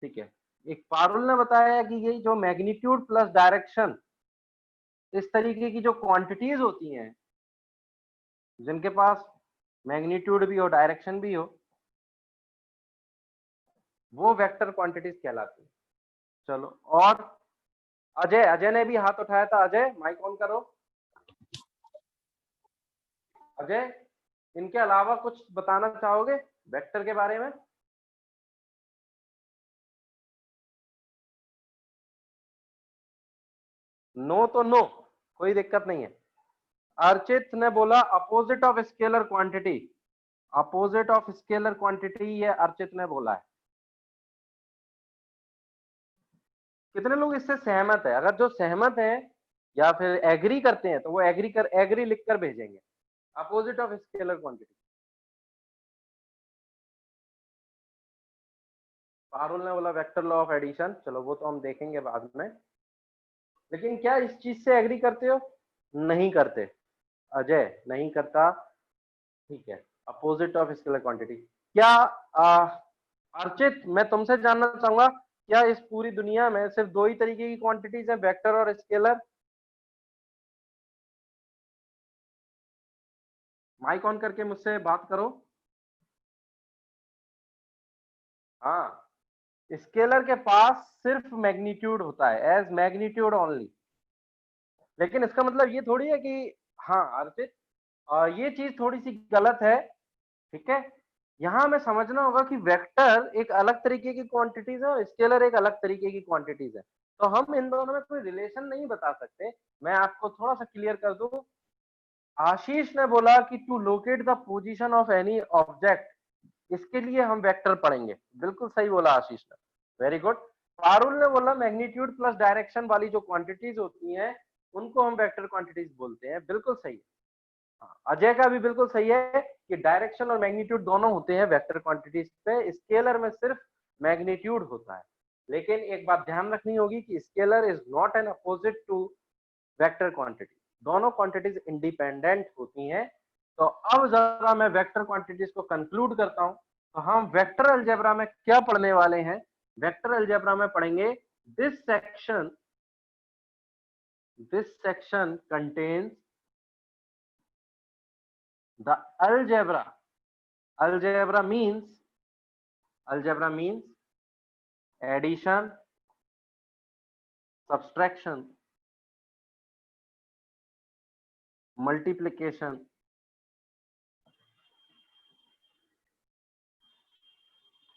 ठीक है। एक पारुल ने बताया कि ये जो मैग्नीट्यूड प्लस डायरेक्शन, इस तरीके की जो क्वांटिटीज होती हैं जिनके पास मैग्नीट्यूड भी हो डायरेक्शन भी हो, वो वेक्टर क्वांटिटीज कहलाती है। चलो, और अजय, अजय ने भी हाथ उठाया था। अजय माइक ऑन करो। अजय, इनके अलावा कुछ बताना चाहोगे वेक्टर के बारे में? नो तो नो, कोई दिक्कत नहीं है। अर्चित ने बोला opposite of scalar quantity, opposite of scalar quantity ये अर्चित ने बोला है। कितने लोग इससे सहमत है? अगर जो सहमत है या फिर एग्री करते हैं तो वो एग्री लिखकर भेजेंगे, opposite of scalar quantity. Parul ने बोला वेक्टर लॉ ऑफ एडिशन, चलो वो तो हम देखेंगे बाद में। लेकिन क्या इस चीज से एग्री करते हो? नहीं करते। अजय नहीं करता, ठीक है। अपोजिट ऑफ स्केलर क्वांटिटी, क्या अर्चित मैं तुमसे जानना चाहूंगा, क्या इस पूरी दुनिया में सिर्फ दो ही तरीके की क्वांटिटीज हैं, वेक्टर और स्केलर? माइक ऑन करके मुझसे बात करो। हाँ, स्केलर के पास सिर्फ मैग्नीट्यूड होता है, एज मैग्नीट्यूड ओनली। लेकिन इसका मतलब ये थोड़ी है कि, हाँ अर्पित, ये चीज थोड़ी सी गलत है, ठीक है। यहां हमें समझना होगा कि वेक्टर एक अलग तरीके की क्वांटिटीज है और स्केलर एक अलग तरीके की क्वांटिटीज है, तो हम इन दोनों में कोई रिलेशन नहीं बता सकते। मैं आपको थोड़ा सा क्लियर कर दूं। आशीष ने बोला कि to locate the position of any object, इसके लिए हम वेक्टर पढ़ेंगे। बिल्कुल सही बोला आशीष ने, वेरी गुड। पारुल ने बोला मैग्नीट्यूड प्लस डायरेक्शन वाली जो क्वांटिटीज होती हैं उनको हम वेक्टर क्वांटिटीज बोलते हैं, बिल्कुल सही है। हाँ, अजय का भी बिल्कुल सही है कि डायरेक्शन और मैग्नीट्यूड दोनों होते हैं वेक्टर क्वांटिटीज पे, स्केलर में सिर्फ मैग्नीट्यूड होता है। लेकिन एक बात ध्यान रखनी होगी कि scalar is not an opposite to vector quantity, दोनों क्वांटिटीज इंडिपेंडेंट होती हैं। तो अब जरा मैं वेक्टर क्वांटिटीज को कंक्लूड करता हूं। तो हम वेक्टर अलजेब्रा में क्या पढ़ने वाले हैं? वेक्टर अलजेब्रा में पढ़ेंगे this section contains the algebra, algebra means addition, subtraction, multiplication,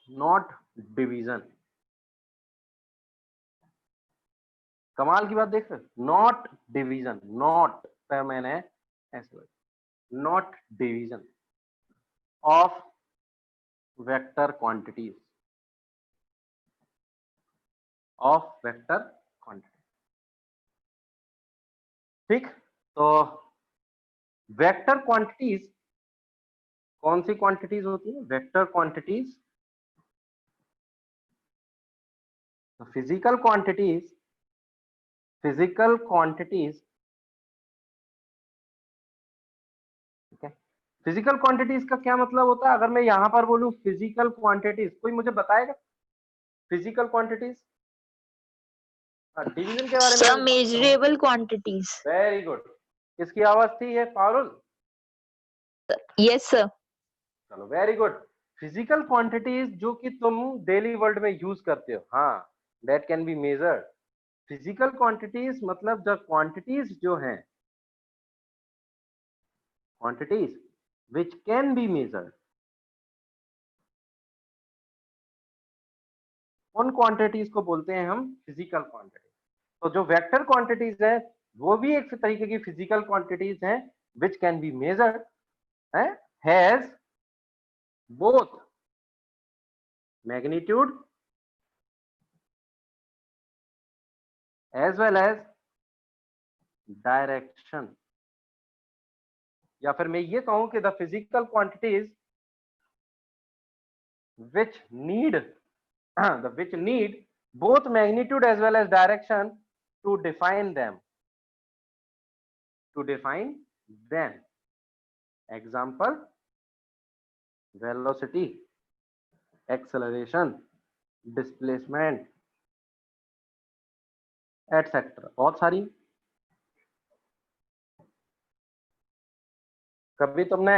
not division। कमाल की बात देख रहे, नॉट डिवीजन, नॉट पर मैंने ऐसे, not division of vector quantities, of vector quantity. ठीक, तो वेक्टर क्वांटिटीज कौन सी क्वांटिटीज होती है? वेक्टर क्वांटिटीज फिजिकल क्वांटिटीज ठीक है। फिजिकल क्वांटिटीज का क्या मतलब होता है? अगर मैं यहां पर बोलूं फिजिकल क्वांटिटीज, कोई मुझे बताएगा फिजिकल क्वांटिटीज? डिवीजन के बारे में Some measurable quantities. Very good. किसकी आवाज थी ये? पारुल? Yes, sir. चलो वेरी गुड। फिजिकल क्वांटिटीज जो कि तुम डेली वर्ल्ड में यूज करते हो, हाँ, that can be measured. Physical quantities मतलब जब क्वांटिटीज जो हैं, quantities which can be measured, उन क्वांटिटीज को बोलते हैं हम फिजिकल क्वांटिटीज। तो जो वेक्टर क्वांटिटीज है वो भी एक तरीके की फिजिकल क्वांटिटीज हैं which can be measured, has both magnitude as well as direction. या फिर मैं ये कहूं कि the physical quantities which need which need both magnitude as well as direction to define them, example velocity, acceleration, displacement, etc. बहुत सारी। कभी तुमने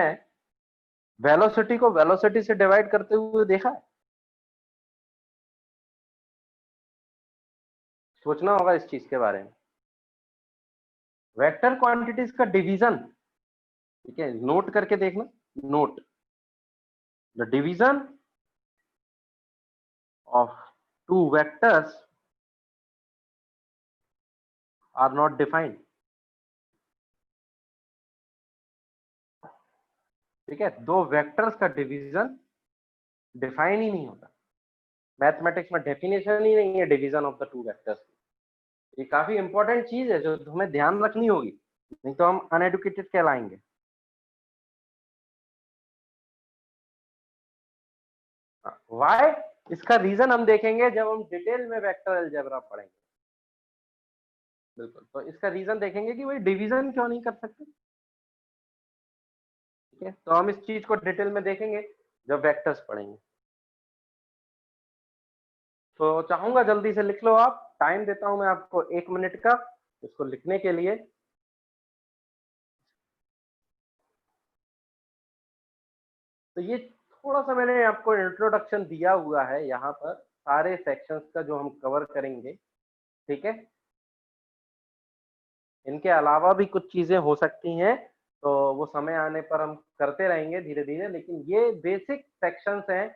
वेलोसिटी को वेलोसिटी से डिवाइड करते हुए देखा है? सोचना होगा इस चीज के बारे में। वेक्टर क्वांटिटीज का डिवीजन, ठीक है, नोट करके देखना, note the division of two vectors are not defined. ठीक है, दो वेक्टर्स का डिवीजन डिफाइन ही नहीं होता। मैथमेटिक्स में डेफिनेशन ही नहीं है division of the two vectors. ये काफी इंपॉर्टेंट चीज है जो हमें ध्यान रखनी होगी, नहीं तो हम अनएडुकेटेड कहलाएंगे। व्हाई? इसका रीजन हम देखेंगे जब हम डिटेल में वेक्टर अलजेब्रा पढ़ेंगे। बिल्कुल, तो इसका रीजन देखेंगे कि वही डिवीजन क्यों नहीं कर सकते। ठीक है, तो हम इस चीज को डिटेल में देखेंगे जब वेक्टर्स पढ़ेंगे। तो चाहूंगा जल्दी से लिख लो आप, टाइम देता हूं मैं आपको 1 मिनट का इसको लिखने के लिए। तो ये थोड़ा सा मैंने आपको इंट्रोडक्शन दिया हुआ है यहाँ पर सारे सेक्शंस का जो हम कवर करेंगे। ठीक है, इनके अलावा भी कुछ चीजें हो सकती हैं, तो वो समय आने पर हम करते रहेंगे धीरे धीरे, लेकिन ये बेसिक सेक्शंस हैं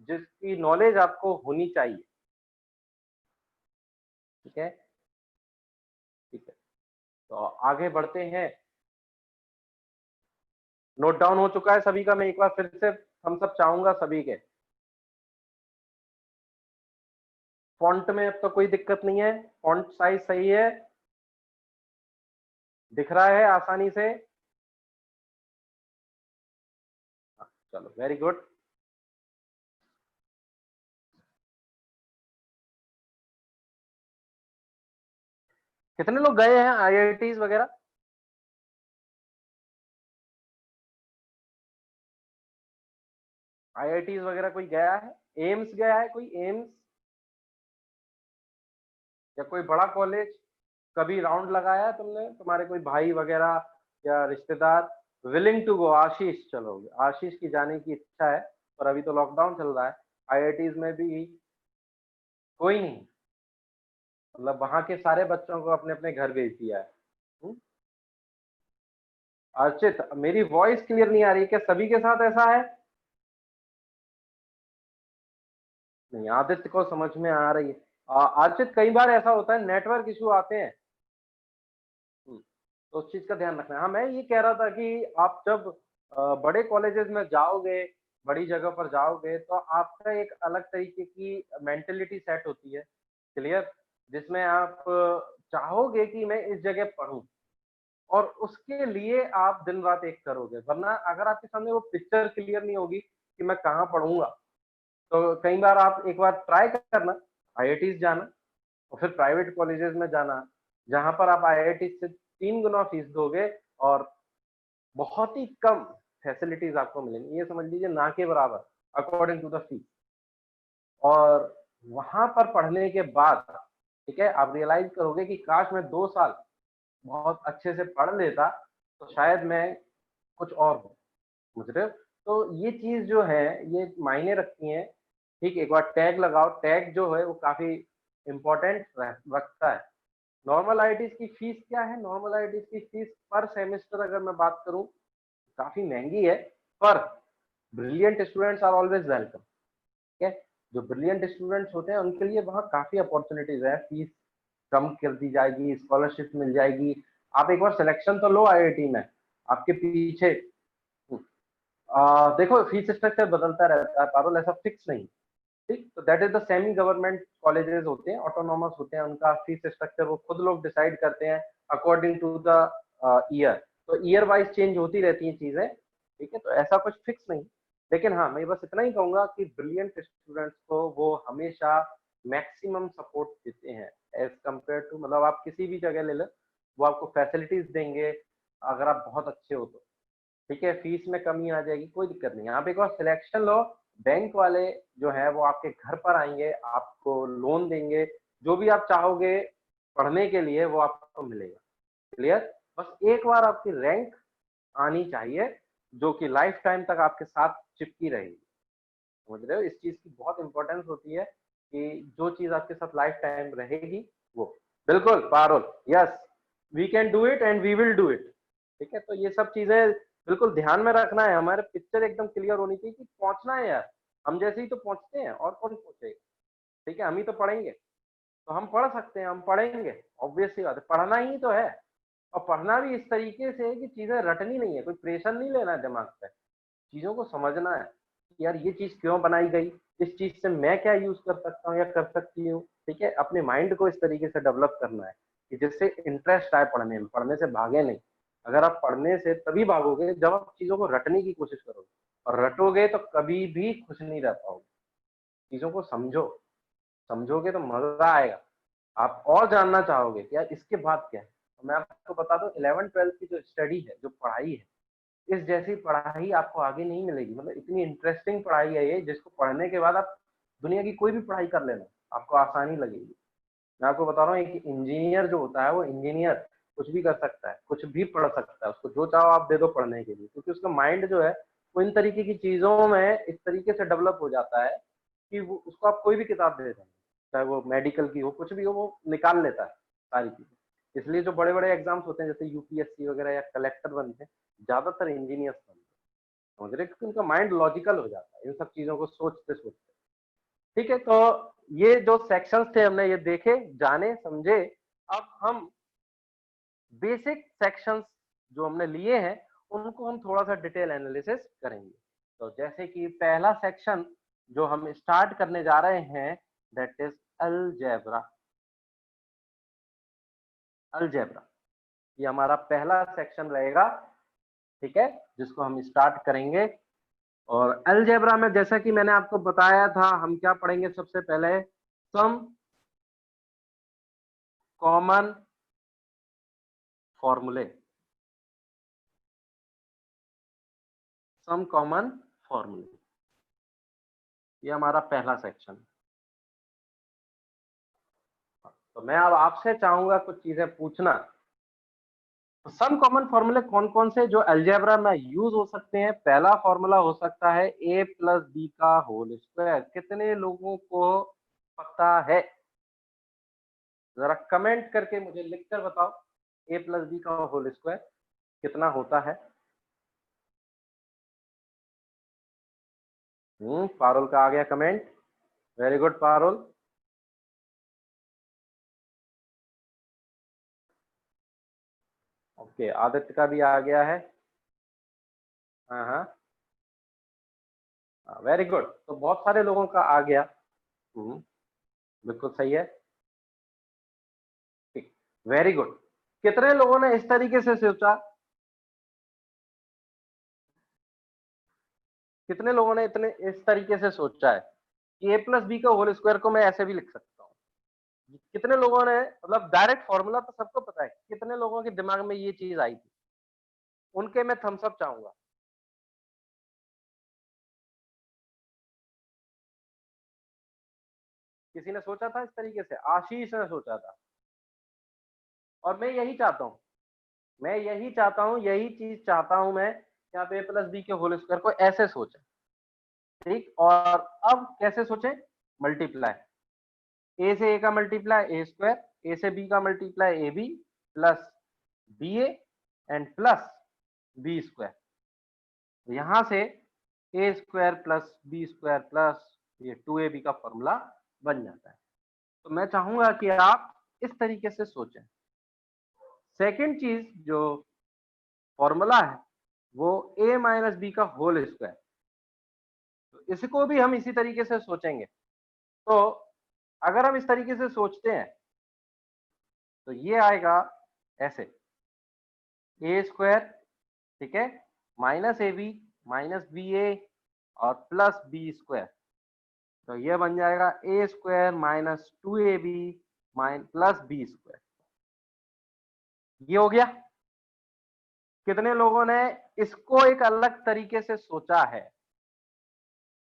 जिसकी नॉलेज आपको होनी चाहिए। ठीक है, ठीक है, तो आगे बढ़ते हैं। नोट डाउन हो चुका है सभी का? मैं एक बार फिर से हम सब चाहूंगा सभी के। फॉन्ट में अब तो कोई दिक्कत नहीं है, फॉन्ट साइज सही है, दिख रहा है आसानी से? चलो वेरी गुड। कितने लोग गए हैं आईआईटीज वगैरह? आईआईटीज वगैरह कोई गया है? एम्स गया है कोई? एम्स या कोई बड़ा कॉलेज कभी राउंड लगाया है तुमने? तुम्हारे कोई भाई वगैरह या रिश्तेदार विलिंग टू गो? आशीष, चलो आशीष की जाने की इच्छा है, पर अभी तो लॉकडाउन चल रहा है। आईआईटीज में भी कोई नहीं, मतलब वहां के सारे बच्चों को अपने अपने घर भेज दिया है। अर्चित, मेरी वॉइस क्लियर नहीं आ रही, क्या सभी के साथ ऐसा है? नहीं, आदित्य को समझ में आ रही है। अर्चित, कई बार ऐसा होता है नेटवर्क इशू आते हैं, तो उस चीज का ध्यान रखना है। हाँ, मैं ये कह रहा था कि आप जब बड़े कॉलेजेस में जाओगे, बड़ी जगह पर जाओगे, तो आपका एक अलग तरीके की मेंटेलिटी सेट होती है, क्लियर, जिसमें आप चाहोगे कि मैं इस जगह पढूं, और उसके लिए आप दिन रात एक करोगे। वरना अगर आपके सामने वो पिक्चर क्लियर नहीं होगी कि मैं कहाँ पढ़ूंगा, तो कई बार आप एक बार ट्राई करना, आईआईटीज जाना, और फिर प्राइवेट कॉलेजेस में जाना जहां पर आप आईआईटी से 3 गुना फीस दोगे और बहुत ही कम फैसिलिटीज आपको मिलेंगी, ये समझ लीजिए ना के बराबर अकॉर्डिंग टू द फीस। और वहां पर पढ़ने के बाद ठीक है आप रियलाइज करोगे कि काश मैं 2 साल बहुत अच्छे से पढ़ लेता तो शायद मैं कुछ और हूँ, समझ रहे हो? तो ये चीज जो है ये मायने रखती है। ठीक, एक बार टैग लगाओ, टैग जो है वो काफी इम्पोर्टेंट रखता है। नॉर्मल आईआईटीज की फीस क्या है? नॉर्मल आईआईटीज की फीस पर सेमेस्टर अगर मैं बात करूं काफी महंगी है, पर brilliant students are always welcome. ठीक है, जो ब्रिलियंट स्टूडेंट्स होते हैं उनके लिए वहाँ काफी अपॉर्चुनिटीज है, फीस कम कर दी जाएगी, स्कॉलरशिप मिल जाएगी। आप एक बार सिलेक्शन तो लो आईआईटी में, आपके पीछे देखो फीस स्ट्रक्चर बदलता रहता है पारुल, ऐसा फिक्स नहीं। ठीक, तो that is the semi government colleges होते हैं, ऑटोनॉमस होते हैं, उनका फीस स्ट्रक्चर वो खुद लोग डिसाइड करते हैं अकॉर्डिंग टू द ईयर। तो ईयर वाइज चेंज होती रहती हैं चीजें। ठीक है, तो ऐसा कुछ फिक्स नहीं। लेकिन हाँ मैं बस इतना ही कहूंगा कि ब्रिलियंट स्टूडेंट्स को वो हमेशा मैक्सिमम सपोर्ट देते हैं एज कम्पेयर टू, मतलब आप किसी भी जगह ले लो वो आपको फैसिलिटीज देंगे अगर आप बहुत अच्छे हो तो। ठीक है, फीस में कमी आ जाएगी, कोई दिक्कत नहीं। आप एक बार सिलेक्शन लो, बैंक वाले जो है वो आपके घर पर आएंगे, आपको लोन देंगे, जो भी आप चाहोगे पढ़ने के लिए वो आपको मिलेगा। क्लियर? बस एक बार आपकी रैंक आनी चाहिए जो कि लाइफ टाइम तक आपके साथ चिपकी रहेगी। समझ रहे हो? इस चीज की बहुत इंपॉर्टेंस होती है कि जो चीज आपके साथ लाइफ टाइम रहेगी वो। बिल्कुल Parul, yes, we can do it and we will do it. ठीक है, तो ये सब चीजें बिल्कुल ध्यान में रखना है, हमारे पिक्चर एकदम क्लियर होनी चाहिए कि पहुंचना है यार, हम जैसे ही तो पहुंचते हैं और कौन पहुंचेगा। ठीक है, हम ही तो पढ़ेंगे, तो हम पढ़ सकते हैं, हम पढ़ेंगे, ऑब्वियस सी बात है, पढ़ना ही तो है। और पढ़ना भी इस तरीके से है कि चीजें रटनी नहीं है, कोई प्रेशर नहीं लेना है दिमाग पे, चीजों को समझना है कि यार ये चीज क्यों बनाई गई, इस चीज से मैं क्या यूज कर सकता हूँ या कर सकती हूँ। ठीक है, अपने माइंड को इस तरीके से डेवलप करना है कि जिससे इंटरेस्ट आए पढ़ने में, पढ़ने से भागे नहीं। अगर आप पढ़ने से तभी भागोगे जब आप चीजों को रटने की कोशिश करोगे, और रटोगे तो कभी भी खुश नहीं रह पाओगे। चीजों को समझो, समझोगे तो मजा आएगा, आप और जानना चाहोगे कि यार इसके बाद क्या है। तो मैं आपको बता दूं 11th-12th की जो स्टडी है, जो पढ़ाई है, इस जैसी पढ़ाई आपको आगे नहीं मिलेगी। मतलब इतनी इंटरेस्टिंग पढ़ाई है ये, जिसको पढ़ने के बाद आप दुनिया की कोई भी पढ़ाई कर लेना, आपको आसानी लगेगी। मैं आपको बता रहा हूँ एक इंजीनियर जो होता है वो इंजीनियर कुछ भी कर सकता है, कुछ भी पढ़ सकता है, उसको जो चाहो आप दे दो पढ़ने के लिए, क्योंकि उसका माइंड जो है वो इन तरीके की चीजों में इस तरीके से डेवलप हो जाता है कि वो उसको आप कोई भी किताब दे दें, चाहे वो मेडिकल की हो, कुछ भी हो, वो निकाल लेता है सारी चीजें। इसलिए जो बड़े बड़े एग्जाम्स होते हैं जैसे यूपीएससी वगैरह या कलेक्टर बनते हैं, ज्यादातर इंजीनियर्स बनते हैं, समझ रहे, क्योंकि उनका माइंड लॉजिकल हो जाता है इन सब चीजों को सोचते सोचते। ठीक है, तो ये जो सेक्शंस थे हमने ये देखे, जाने, समझे। अब हम बेसिक सेक्शंस जो हमने लिए हैं उनको हम थोड़ा सा डिटेल एनालिसिस करेंगे। तो जैसे कि पहला सेक्शन जो हम स्टार्ट करने जा रहे हैं दैट इज अलजेब्रा। अलजेब्रा ये हमारा पहला सेक्शन रहेगा। ठीक है, जिसको हम स्टार्ट करेंगे। और अलजेब्रा में जैसा कि मैंने आपको बताया था हम क्या पढ़ेंगे, सबसे पहले सम कॉमन फॉर्मूले, सम कॉमन फॉर्मूले, ये हमारा पहला सेक्शन। तो मैं अब आपसे चाहूंगा कुछ चीजें पूछना। तो सम कॉमन फॉर्मूले कौन कौन से जो अलजेब्रा में यूज हो सकते हैं? पहला फॉर्मूला हो सकता है a प्लस बी का होल स्क्वायर। कितने लोगों को पता है? जरा कमेंट करके मुझे लिखकर बताओ a प्लस बी का होल स्क्वायर कितना होता है। पारुल का आ गया comment, very good Parul. Okay, Aditya का भी आ गया है। हाँ हाँ, वेरी गुड, तो बहुत सारे लोगों का आ गया। बिल्कुल सही है, ठीक, वेरी गुड। कितने लोगों ने इस तरीके से सोचा? कितने लोगों ने इतने इस तरीके से सोचा है कि a प्लस बी का होल स्क्वायर को मैं ऐसे भी लिख सकता हूँ? कितने लोगों ने मतलब डायरेक्ट फॉर्मूला तो सबको पता है, कितने लोगों के दिमाग में ये चीज आई थी? उनके मैं थम्स अप चाहूंगा। किसी ने सोचा था इस तरीके से? आशीष ने सोचा था। और मैं यही चाहता हूँ, मैं यही चाहता हूँ, यही चीज चाहता हूँ मैं कि आप ए प्लस बी के होल स्क्वायर को ऐसे सोचें। ठीक, और अब कैसे सोचें? मल्टीप्लाई, ए से ए का मल्टीप्लाई ए स्क्वायर, ए से बी का multiply A B plus B A and plus B square. यहां से A square plus B square plus ये 2ab का फॉर्मूला बन जाता है। तो मैं चाहूंगा कि आप इस तरीके से सोचें। सेकंड चीज जो फॉर्मूला है वो a माइनस बी का होल स्क्वायर, तो इसको भी हम इसी तरीके से सोचेंगे। तो अगर हम इस तरीके से सोचते हैं तो ये आएगा ऐसे, ए स्क्वायर, ठीक है, minus A B minus B A और प्लस बी स्क्वायर। तो ये बन जाएगा A square minus 2ab plus B square. ये हो गया। कितने लोगों ने इसको एक अलग तरीके से सोचा है?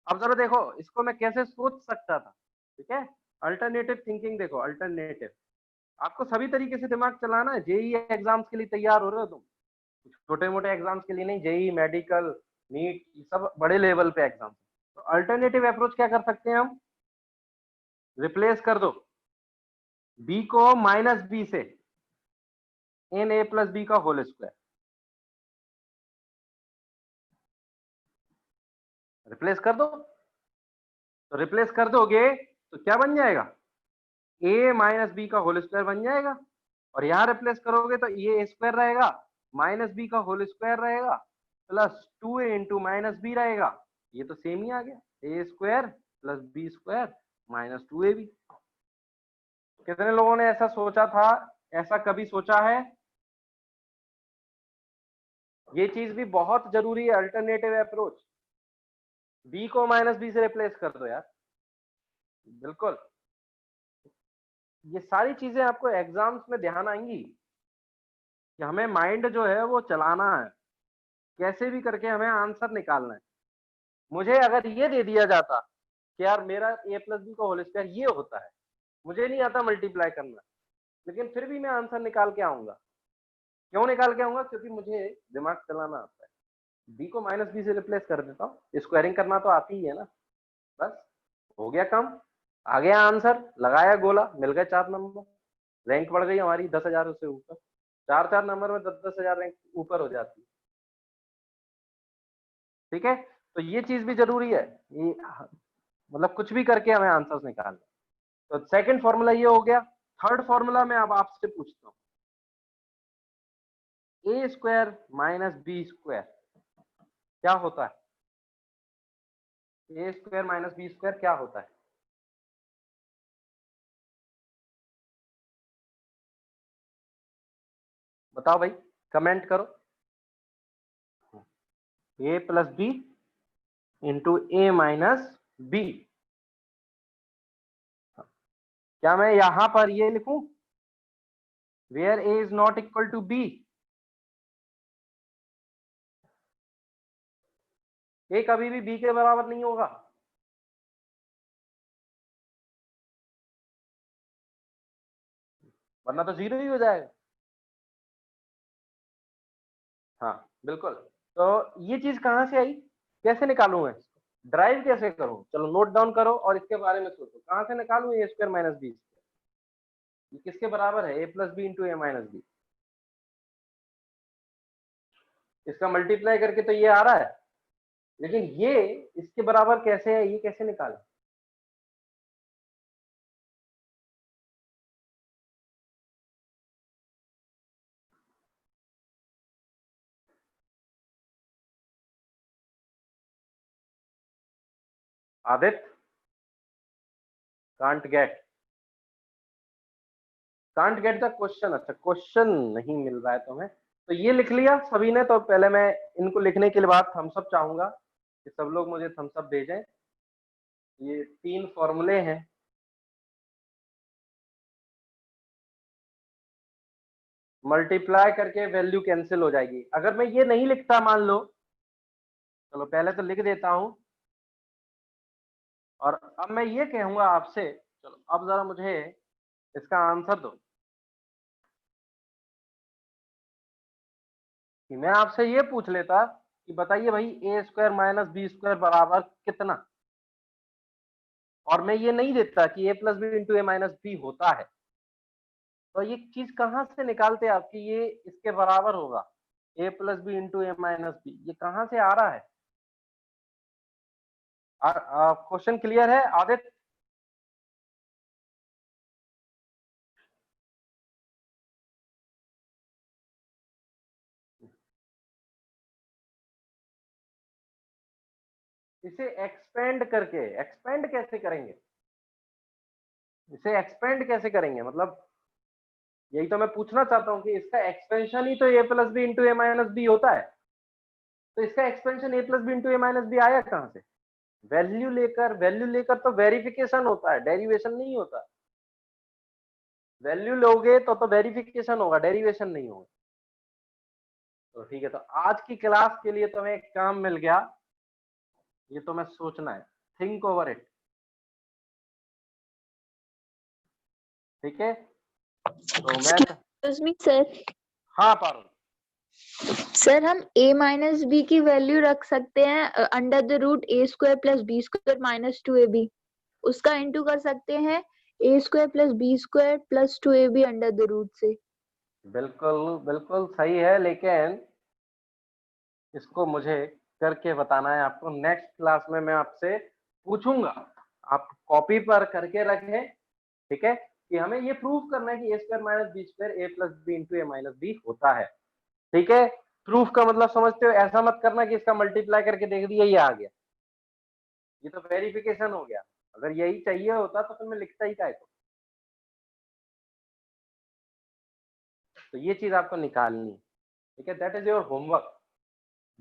अब जरा देखो इसको मैं कैसे सोच सकता था, ठीक है? अल्टरनेटिव थिंकिंग देखो, अल्टरनेटिव। आपको सभी तरीके से दिमाग चलाना है। जेई एग्जाम्स के लिए तैयार हो रहे हो तुम, छोटे मोटे एग्जाम्स के लिए नहीं, जेई, मेडिकल, नीट, सब बड़े लेवल पे एग्जाम। तो अल्टरनेटिव अप्रोच क्या कर सकते हैं हम? रिप्लेस कर दो बी को माइनस बी से एन ए प्लस बी का होल स्क्वायर, रिप्लेस कर दो। तो रिप्लेस कर दोगे तो क्या बन जाएगा? ए माइनस बी का होल स्क्वायर बन जाएगा। और यहां रिप्लेस करोगे तो ये स्क्वायर रहेगा, माइनस बी का होल स्क्वायर रहेगा, plus 2a into minus B रहेगा। ये तो सेम ही आ गया, A square plus B square minus 2ab। कितने लोगों ने ऐसा सोचा था? ऐसा कभी सोचा है? ये चीज भी बहुत जरूरी है, अल्टरनेटिव अप्रोच। बी को माइनस बी से रिप्लेस कर दो यार, बिल्कुल। ये सारी चीजें आपको एग्जाम्स में ध्यान आएंगी कि हमें माइंड जो है वो चलाना है, कैसे भी करके हमें आंसर निकालना है। मुझे अगर ये दे दिया जाता कि यार मेरा ए प्लस बी का होल स्क्वायर ये होता है, मुझे नहीं आता मल्टीप्लाई करना, लेकिन फिर भी मैं आंसर निकाल के आऊंगा। क्यों निकाल के आऊंगा? क्योंकि मुझे दिमाग चलाना आता है। बी को माइनस बी से रिप्लेस कर देता हूँ, स्क्वायरिंग करना तो आती ही है ना, बस हो गया काम, आ गया आंसर, लगाया गोला, मिल गए 4 नंबर, रैंक बढ़ गई हमारी 10,000 से ऊपर। 4 नंबर में 10,000 रैंक ऊपर हो जाती है। ठीक है, तो ये चीज भी जरूरी है, ये मतलब कुछ भी करके हमें आंसर्स निकालना। तो सेकंड फॉर्मूला ये हो गया। थर्ड फॉर्मूला मैं अब आपसे पूछता हूँ, A square minus B square क्या होता है? A square minus B square क्या होता है? बताओ भाई, कमेंट करो। A plus B into A minus B. क्या मैं यहां पर ये लिखूं, where A is not equal to B? A कभी भी बी के बराबर नहीं होगा। वरना तो जीरो ही हो जाएगा। हाँ बिल्कुल। तो ये चीज कहां से आई? कैसे निकालूं मैं इसको? ड्राइव कैसे करूं? चलो नोट डाउन करो और इसके बारे में सोचो, कहां से निकालूं ए स्क्वायर माइनस बी स्क्वायर? ये किसके बराबर है? ए प्लस बी इंटू ए माइनस बी। इसका मल्टीप्लाई करके तो ये आ रहा है, लेकिन ये इसके बराबर कैसे है, ये कैसे निकालें? Aditya, can't get the question. अच्छा, क्वेश्चन नहीं मिल रहा है तुम्हें, तो ये लिख लिया सभी ने? तो पहले मैं इनको लिखने के बाद थम्स अप चाहूंगा कि सब लोग मुझे थम्स अप भेजें। ये 3 फॉर्मूले हैं। मल्टीप्लाई करके वैल्यू कैंसिल हो जाएगी। अगर मैं ये नहीं लिखता, मान लो, चलो पहले तो लिख देता हूं, और अब मैं ये कहूंगा आपसे, चलो अब जरा मुझे इसका आंसर दो, कि मैं आपसे ये पूछ लेता कि बताइए भाई ए स्क्वायर माइनस बी स्क्वायर बराबर कितना, और मैं ये नहीं देता कि ए प्लस बी इंटू ए माइनस बी होता है, तो ये चीज कहां से निकालते आप कि ये इसके बराबर होगा, ए प्लस बी इंटू ए माइनस बी, ये कहां से आ रहा है? क्वेश्चन क्लियर है आदित्य? इसे एक्सपेंड करके, एक्सपेंड कैसे करेंगे, इसे एक्सपेंड कैसे करेंगे, मतलब यही तो मैं पूछना चाहता हूं कि इसका एक्सपेंशन ही तो ए प्लस बी इंटू ए माइनस बी होता है, तो इसका एक्सपेंशन ए प्लस बी इंटू ए माइनस बी आया कहां से? वैल्यू लेकर, वैल्यू लेकर तो वेरिफिकेशन होता है, डेरिवेशन नहीं होता। वैल्यू लोगे तो वेरिफिकेशन होगा, डेरिवेशन नहीं होगा। तो ठीक है, तो आज की क्लास के लिए तुम्हें एक काम मिल गया, ये तो मैं सोचना है, थिंक ओवर इट, ठीक है? तो मैं Excuse me, सर। हाँ पारुल, सर हम a माइनस बी की वैल्यू रख सकते हैं under the root A square plus B square minus 2ab, उसका इनटू कर सकते हैं A square plus B square plus 2ab under the root से। बिल्कुल बिल्कुल सही है, लेकिन इसको मुझे करके बताना है आपको। नेक्स्ट क्लास में मैं आपसे पूछूंगा, आप कॉपी पर करके रखें, ठीक है, कि हमें ये प्रूव करना है कि ए square minus B square a plus B into A minus B होता है, ठीक है? प्रूफ का मतलब समझते हो? ऐसा मत करना कि इसका मल्टीप्लाई करके देख दिया ये आ गया, ये तो वेरिफिकेशन हो गया। अगर यही चाहिए होता तो फिर मैं लिखता ही क्या है। तो ये चीज आपको निकालनी है, ठीक है? दैट इज योर होमवर्क,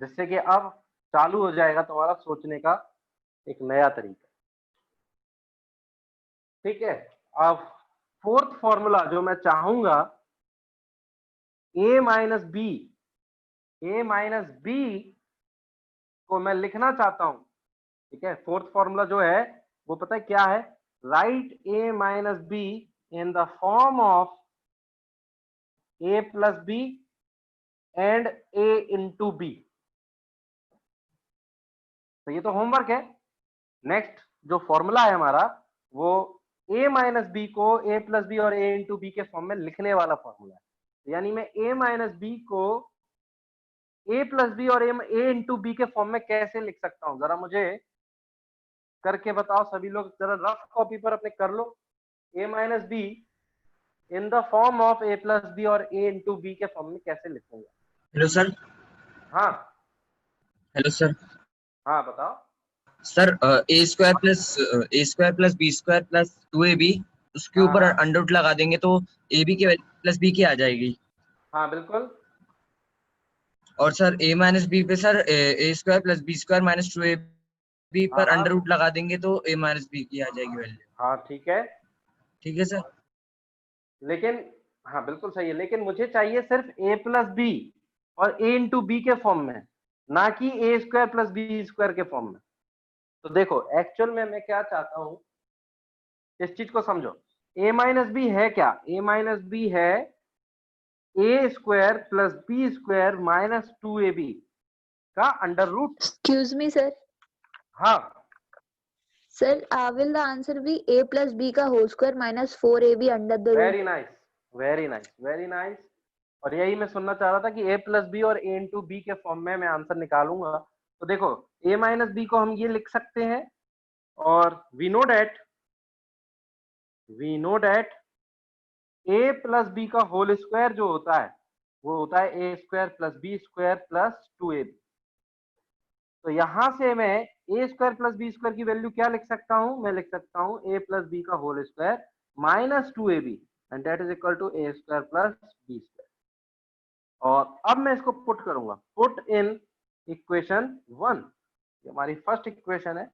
जिससे कि अब चालू हो जाएगा तुम्हारा सोचने का एक नया तरीका, ठीक है? अब फोर्थ फॉर्मूला जो मैं चाहूंगा, ए माइनस बी को मैं लिखना चाहता हूं, ठीक है? फोर्थ फॉर्मूला जो है वो पता है क्या है? Write a minus B in the form of a plus b and a into b. तो ये तो होमवर्क है। नेक्स्ट जो फॉर्मूला है हमारा, वो a माइनस बी को a प्लस बी और a इंटू बी के फॉर्म में लिखने वाला फॉर्मूला है। यानी मैं a माइनस बी को a प्लस बी और a इंटू बी के फॉर्म में कैसे लिख सकता हूं, जरा मुझे करके बताओ सभी लोग, जरा रफ कॉपी पर अपने कर लो। a minus B in the form of a plus B और a इंटू बी के फॉर्म में कैसे लिखूंगा? Hello sir. हाँ हेलो सर। हाँ बताओ। Sir A square plus B square plus 2ab, उसके हाँ ऊपर हाँ अंडर रूट लगा देंगे तो ए बी की वैल्यू प्लस बी की आ जाएगी। हाँ बिल्कुल। और सर ए माइनस बी पे sir A square plus B square minus 2ab हाँ पर हाँ अंडर रूट लगा देंगे तो ए माइनस बी की आ जाएगी वैल्यू। हाँ ठीक है, ठीक है सर। लेकिन हाँ बिल्कुल सही है, लेकिन मुझे चाहिए सिर्फ a प्लस बी और a इंटू बी के फॉर्म में, ना कि ए स्क्वायर प्लस बी स्क्वायर के फॉर्म में। तो देखो एक्चुअल में मैं क्या चाहता हूं, इस चीज को समझो। a माइनस बी है क्या? a माइनस बी है A square plus B square minus 2ab का under root. Excuse me, sir. हाँ Sir, will the answer be a plus b का whole square minus 4ab under the root? Very nice, very nice, very nice. और यही मैं सुनना चाह रहा था कि a प्लस बी और a इंटू बी के फॉर्म में मैं आंसर निकालूंगा। तो देखो a माइनस बी को हम ये लिख सकते हैं, और we know that a plus B का होल स्क्वायर जो होता है वो होता है a square plus B square plus 2ab। तो यहां से मैं a square plus B square की वैल्यू क्या लिख सकता हूं? मैं लिख सकता हूं a प्लस बी का whole square minus 2ab and that is equal to a square plus B square. और अब मैं इसको पुट करूंगा, पुट इन इक्वेशन 1, ये हमारी फर्स्ट इक्वेशन है,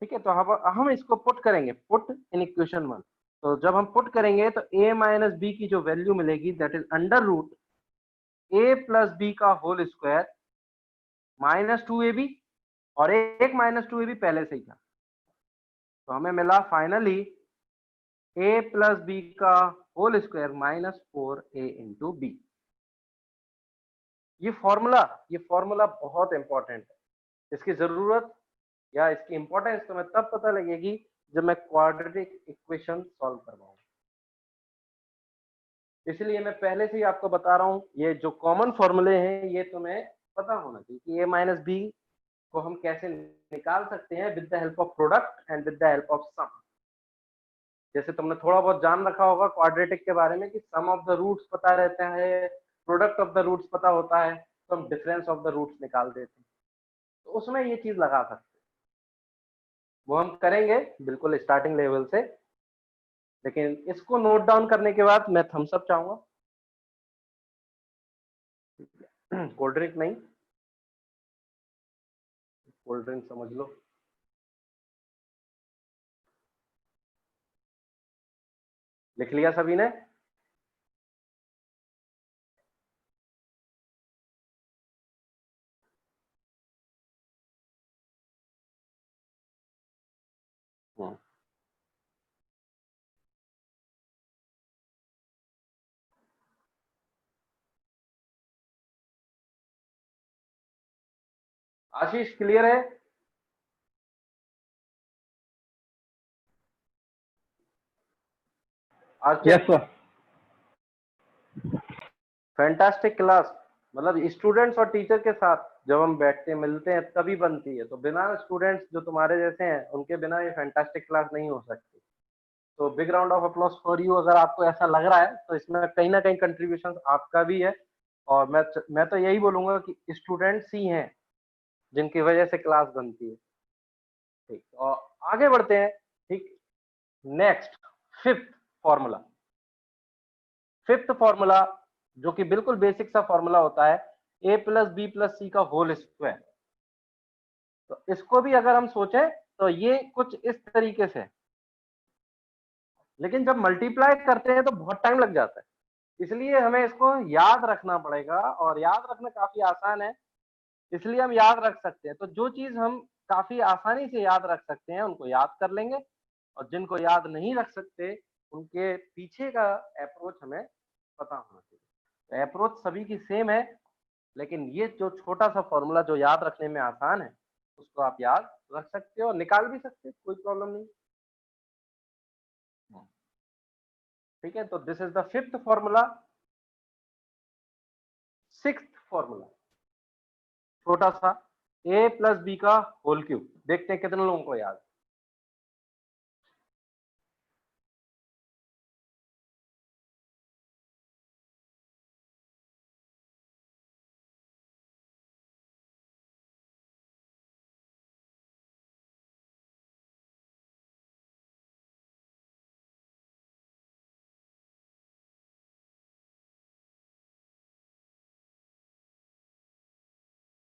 ठीक है? तो हम इसको पुट करेंगे, पुट इन इक्वेशन 1। तो जब हम पुट करेंगे तो a माइनस बी की जो वैल्यू मिलेगी that is under root a plus B का होल स्क्वायर माइनस 2ab, और एक माइनस 2ab पहले से ही था, तो हमें मिला फाइनली a प्लस बी का whole square minus 4a into b. ये फॉर्मूला बहुत इंपॉर्टेंट है, इसकी जरूरत या इसकी इंपॉर्टेंस तुम्हें तब पता लगेगी जब मैं क्वाड्रेटिक इक्वेशन सॉल्व करवाऊंगा। इसलिए मैं पहले से ही आपको बता रहा हूं, ये जो कॉमन फॉर्मूले हैं ये तुम्हें पता होना चाहिए कि a माइनस बी को हम कैसे निकाल सकते हैं with the help of product and with the help of sum. जैसे तुमने थोड़ा बहुत जान रखा होगा क्वाड्रेटिक के बारे में कि सम ऑफ द रूट्स पता रहता है, प्रोडक्ट ऑफ द रूट्स पता होता है, तो हम डिफरेंस ऑफ द रूट्स निकाल देते हैं, तो उसमें ये चीज लगा सकते हैं। वो हम करेंगे बिल्कुल स्टार्टिंग लेवल से, लेकिन इसको नोट डाउन करने के बाद मैं थम्स अप चाहूंगा। कोल्ड ड्रिंक नहीं, कोल्ड ड्रिंक समझ लो। लिख लिया सभी ने? आशीष क्लियर है? Yes sir. Fantastic class. मतलब स्टूडेंट्स और टीचर के साथ जब हम बैठते हैं मिलते हैं तभी बनती है, तो बिना स्टूडेंट्स जो तुम्हारे जैसे हैं उनके बिना ये फैंटास्टिक क्लास नहीं हो सकती। तो big round of applause for you. अगर आपको ऐसा लग रहा है तो इसमें कहीं ना कहीं कंट्रीब्यूशन आपका भी है, और मैं तो यही बोलूंगा कि स्टूडेंट्स ही हैं जिनकी वजह से क्लास बनती है। ठीक, और आगे बढ़ते हैं। ठीक, next fifth formula. Fifth formula जो कि बिल्कुल बेसिक सा फॉर्मूला होता है, a प्लस बी प्लस सी का होल स्क्वायर। तो इसको भी अगर हम सोचें तो ये कुछ इस तरीके से है, लेकिन जब मल्टीप्लाई करते हैं तो बहुत टाइम लग जाता है, इसलिए हमें इसको याद रखना पड़ेगा, और याद रखना काफी आसान है, इसलिए हम याद रख सकते हैं। तो जो चीज हम काफी आसानी से याद रख सकते हैं उनको याद कर लेंगे, और जिनको याद नहीं रख सकते उनके पीछे का अप्रोच हमें पता होना चाहिए। अप्रोच सभी की सेम है, लेकिन ये जो छोटा सा फॉर्मूला जो याद रखने में आसान है उसको आप याद रख सकते हो और निकाल भी सकते हो, कोई प्रॉब्लम नहीं। ठीक है, तो this is the fifth formula. Sixth formula छोटा सा, a प्लस बी का होल क्यूब। देखते हैं कितने लोगों को याद।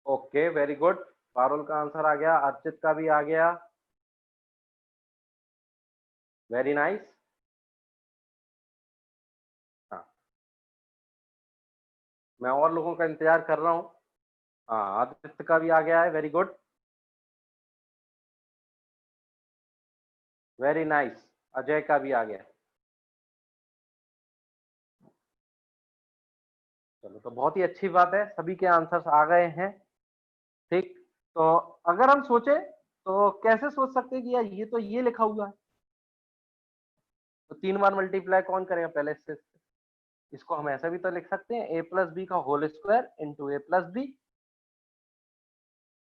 Okay, very good. पारुल का आंसर आ गया, अर्चित का भी आ गया, वेरी नाइस। हाँ, मैं और लोगों का इंतजार कर रहा हूँ। हाँ, आदित्य का भी आ गया है, very good, very nice. Ajay का भी आ गया। चलो, तो बहुत ही अच्छी बात है, सभी के आंसर्स आ गए हैं। ठीक, तो अगर हम सोचे तो कैसे सोच सकते हैं कि यार ये तो ये लिखा हुआ है, तो 3 बार मल्टीप्लाई कौन करेगा पहले से? इसको हम ऐसा भी तो लिख सकते हैं, a प्लस बी का whole square into a plus b.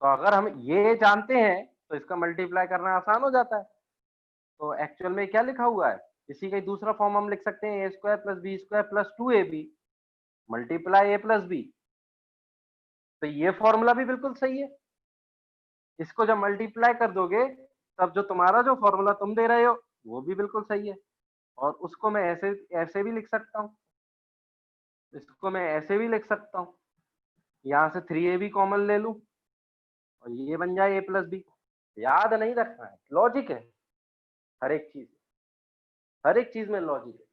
तो अगर हम ये जानते हैं तो इसका मल्टीप्लाई करना आसान हो जाता है। तो एक्चुअल में क्या लिखा हुआ है, इसी का दूसरा फॉर्म हम लिख सकते हैं, a square plus B square plus 2ab multiply a plus b. तो ये फॉर्मूला भी बिल्कुल सही है। इसको जब मल्टीप्लाई कर दोगे तब जो तुम्हारा जो फॉर्मूला तुम दे रहे हो वो भी बिल्कुल सही है, और उसको मैं ऐसे ऐसे भी लिख सकता हूँ, इसको मैं ऐसे भी लिख सकता हूँ, यहाँ से 3ab कॉमन ले लूं और ये बन जाए a प्लस बी। याद नहीं रखना है, लॉजिक है हर एक चीज। हर एक चीज में लॉजिक है।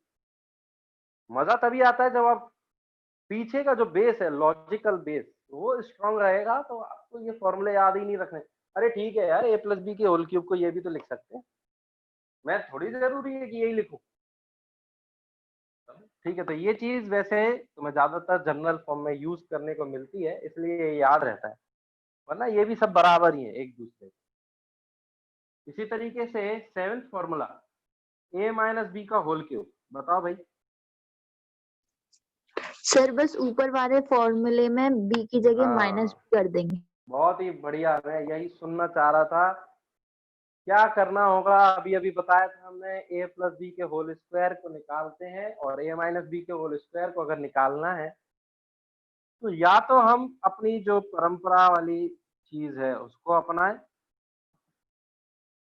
मजा तभी आता है जब आप पीछे का जो बेस है, लॉजिकल बेस, वो स्ट्रांग रहेगा तो आपको ये फॉर्मूले याद ही नहीं रखने। अरे ठीक है यार, a प्लस बी के होल क्यूब को ये भी तो लिख सकते हैं, मैं थोड़ी जरूरी है कि यही लिखूं। ठीक है, तो ये चीज वैसे तुम्हें ज्यादातर जनरल फॉर्म में यूज करने को मिलती है, इसलिए ये याद रहता है, वरना ये भी सब बराबर ही है एक दूसरे के। इसी तरीके से seventh formula a minus B का होल क्यूब, बताओ भाई। सर बस ऊपर वाले फॉर्मूले में b की जगह हाँ, माइनस कर देंगे। बहुत ही बढ़िया, मैं यही सुनना चाह रहा था। क्या करना होगा, अभी अभी बताया था हमने, a प्लस बी के होल स्क्वायर को निकालते हैं, और a माइनस बी के होल स्क्वायर को अगर निकालना है तो या तो हम अपनी जो परंपरा वाली चीज है उसको अपनाएं,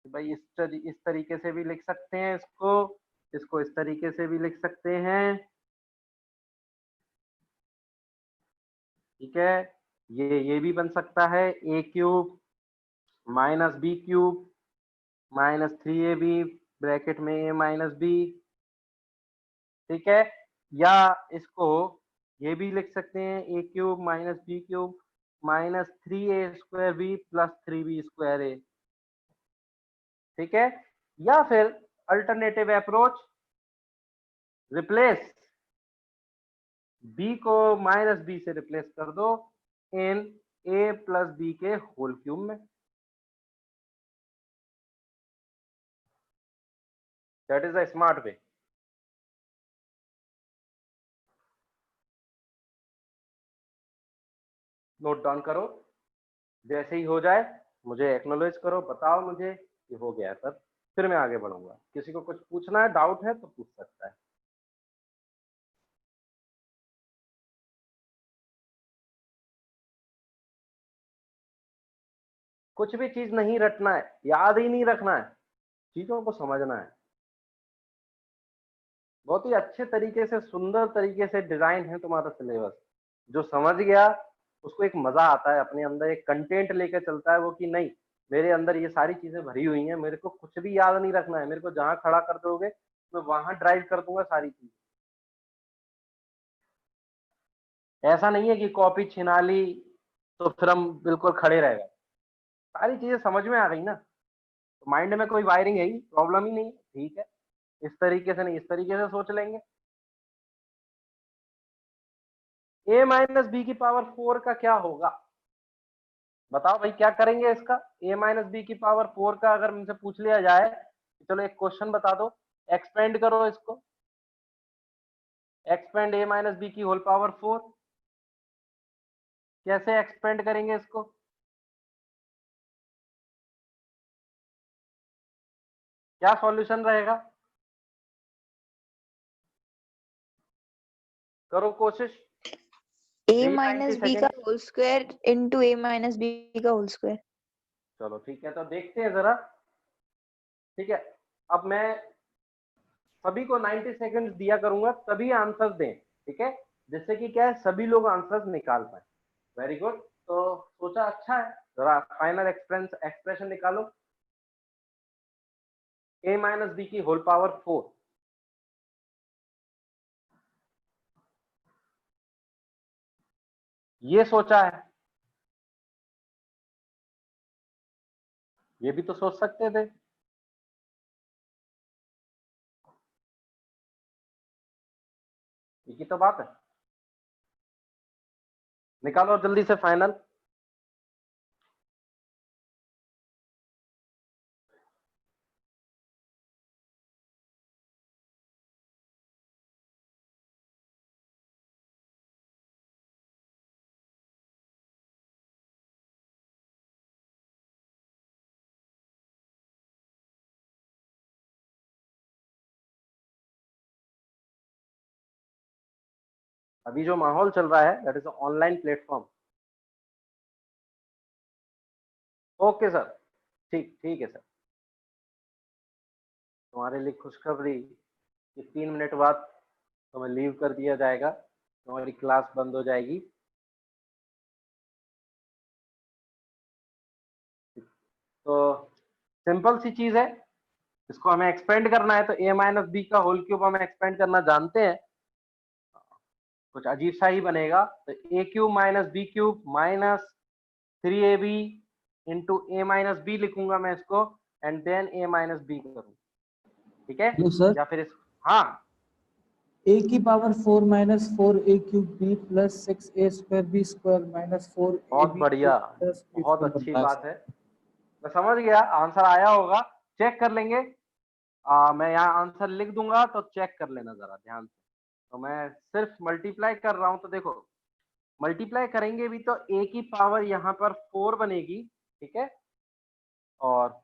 कि भाई इस तरीके से भी लिख सकते हैं इसको, इसको इस तरीके से भी लिख सकते हैं, ठीक है। ये भी बन सकता है, a cube minus B cube minus 3ab bracket में a माइनस बी, ठीक है। या इसको ये भी लिख सकते हैं, a cube minus B cube minus 3a² b plus 3b² a, ठीक है। या फिर अल्टरनेटिव अप्रोच, रिप्लेस b को माइनस बी से रिप्लेस कर दो इन a प्लस बी के होल क्यूब में, that is a smart way. Note down करो, जैसे ही हो जाए मुझे एक्नॉलेज करो, बताओ मुझे कि हो गया है सर, फिर मैं आगे बढ़ूंगा। किसी को कुछ पूछना है, डाउट है तो पूछ सकता है। कुछ भी चीज नहीं रटना है, याद ही नहीं रखना है, चीजों को समझना है। बहुत ही अच्छे तरीके से, सुंदर तरीके से डिजाइन है तुम्हारा सिलेबस। जो समझ गया उसको एक मजा आता है, अपने अंदर एक कंटेंट लेकर चलता है वो, कि नहीं मेरे अंदर ये सारी चीजें भरी हुई हैं, मेरे को कुछ भी याद नहीं रखना है, मेरे को जहां खड़ा कर दोगे मैं वहां ड्राइव कर दूंगा सारी चीज। ऐसा नहीं है कि कॉपी छिना ली तो फिर हम बिल्कुल खड़े रह गए। सारी चीजें समझ में आ गई ना, तो माइंड में कोई वायरिंग है ही प्रॉब्लम ही नहीं, ठीक है। इस तरीके से नहीं, इस तरीके से सोच लेंगे। a माइनस बी की पावर 4 का क्या होगा, बताओ भाई क्या करेंगे इसका। a माइनस बी की पावर 4 का अगर मुझसे पूछ लिया जाए, चलो एक क्वेश्चन बता दो, एक्सपेंड करो इसको, एक्सपेंड a माइनस बी की होल पावर 4, कैसे एक्सपेंड करेंगे इसको। क्या सॉल्यूशन रहेगा, करो कोशिश। a यही 90 माइनस बी का second. Whole square into a minus B का होल स्क्वायर। चलो ठीक है, तो देखते हैं जरा, ठीक है। अब मैं सभी को 90 सेकंड्स दिया करूंगा, तभी आंसर दें, ठीक है, जिससे कि क्या है, सभी लोग आंसर्स निकाल पाए। वेरी गुड, तो सोचा अच्छा है, जरा फाइनल एक्सप्रेशन निकालो। a माइनस बी की होल पावर 4, ये सोचा है, ये भी तो सोच सकते थे। एक ही तो बात है, निकालो जल्दी से फाइनल। अभी जो माहौल चल रहा है that is online platform. Okay sir, ठीक ठीक है सर। तुम्हारे लिए खुशखबरी कि 3 मिनट बाद तुम्हें लीव कर दिया जाएगा, तुम्हारी क्लास बंद हो जाएगी। तो सिंपल सी चीज है, इसको हमें एक्सपेंड करना है, तो a माइनस बी का होल क्यूब हमें एक्सपेंड करना जानते हैं, कुछ अजीब सा ही बनेगा। तो a cube minus B cube minus 3ab into a minus b लिखूंगा मैं इसको, and then a minus b करूँ, ठीक है। हेलो सर, या फिर इस, हाँ a की power 4 minus 4a cube b plus 6a square b square minus 4ab बहुत बढ़िया, प्लस b बहुत स्क्वायर अच्छी बनता बात है। मैं समझ गया, आंसर आया होगा, चेक कर लेंगे। मैं यहाँ आंसर लिख दूंगा तो चेक कर लेना जरा ध्यान से। तो मैं सिर्फ मल्टीप्लाई कर रहा हूँ, तो देखो मल्टीप्लाई करेंगे भी तो a की पावर यहाँ पर 4 बनेगी, ठीक है, और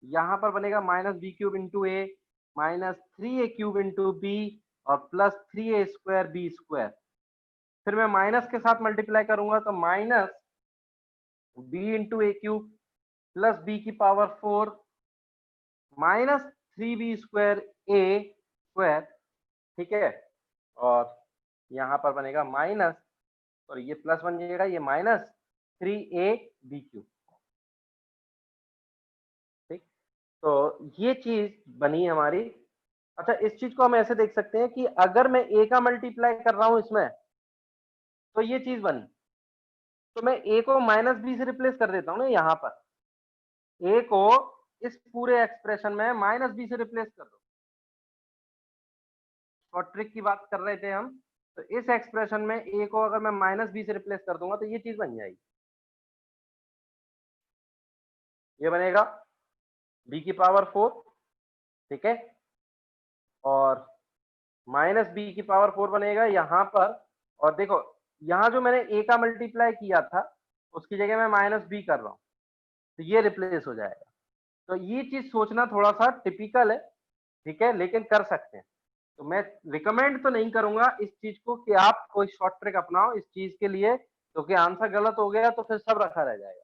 यहाँ पर बनेगा माइनस बी क्यूब इंटू ए minus 3a cube into B और plus 3a square B square. फिर मैं माइनस के साथ मल्टीप्लाई करूंगा तो minus B into A cube plus B की power 4 minus 3b square A square, ठीक है, और यहाँ पर बनेगा माइनस, और ये प्लस बन जाएगा, ये माइनस 3a बी क्यूब, ठीक। तो ये चीज बनी हमारी। अच्छा, इस चीज को हम ऐसे देख सकते हैं कि अगर मैं a का मल्टीप्लाई कर रहा हूं इसमें, तो ये चीज बनी, तो मैं a को माइनस बी से रिप्लेस कर देता हूँ ना, यहाँ पर a को इस पूरे एक्सप्रेशन में माइनस बी से रिप्लेस कर दो। शॉर्ट ट्रिक की बात कर रहे थे हम, तो इस एक्सप्रेशन में a को अगर मैं माइनस बी से रिप्लेस कर दूंगा तो ये चीज बन जाएगी, ये बनेगा b की पावर 4, ठीक है, और माइनस बी की पावर 4 बनेगा यहाँ पर। और देखो यहाँ जो मैंने a का मल्टीप्लाई किया था उसकी जगह मैं माइनस बी कर रहा हूँ, तो ये रिप्लेस हो जाएगा। तो ये चीज सोचना थोड़ा सा टिपिकल है, ठीक है, लेकिन कर सकते हैं। तो मैं रिकमेंड तो नहीं करूंगा इस चीज को कि आप कोई शॉर्ट ट्रिक अपनाओ इस चीज के लिए, क्योंकि आंसर गलत हो गया तो फिर सब रखा रह जाएगा,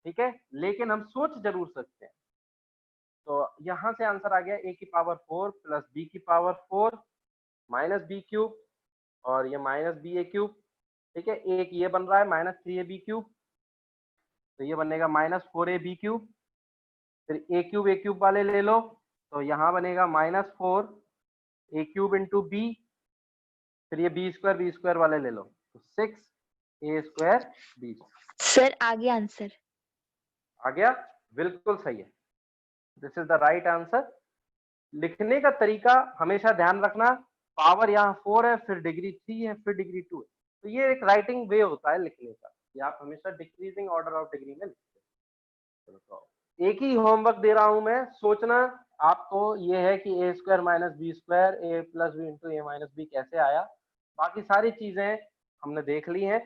ठीक है, लेकिन हम सोच जरूर सकते हैं। तो यहाँ से आंसर आ गया a की पावर 4 प्लस b की पावर 4 माइनस बी क्यूब, और ये माइनस बी ए क्यूब, ठीक है, एक ये बन रहा है माइनस 3ab क्यूब, तो ये बनेगा माइनस 4ab क्यूब। फिर ए क्यूब वाले ले लो, तो यहाँ बनेगा minus 4a cube into B, फिर ये बी स्क्वायर वाले ले लो, तो 6a स्क्वायर बी। सर आगे आंसर आ गया, बिल्कुल सही है, this is the right answer. लिखने का तरीका हमेशा ध्यान रखना, पावर यहाँ 4 है, फिर डिग्री 3 है, फिर डिग्री 2 है, तो ये एक राइटिंग वे होता है लिखने का, कि आप हमेशा डिक्रीजिंग ऑर्डर ऑफ डिग्री में लिखते हैं। तो एक ही होमवर्क दे रहा हूं मैं, सोचना आपको ये है कि a square minus B square a plus B into A minus b कैसे आया, बाकी सारी चीजें हमने देख ली हैं।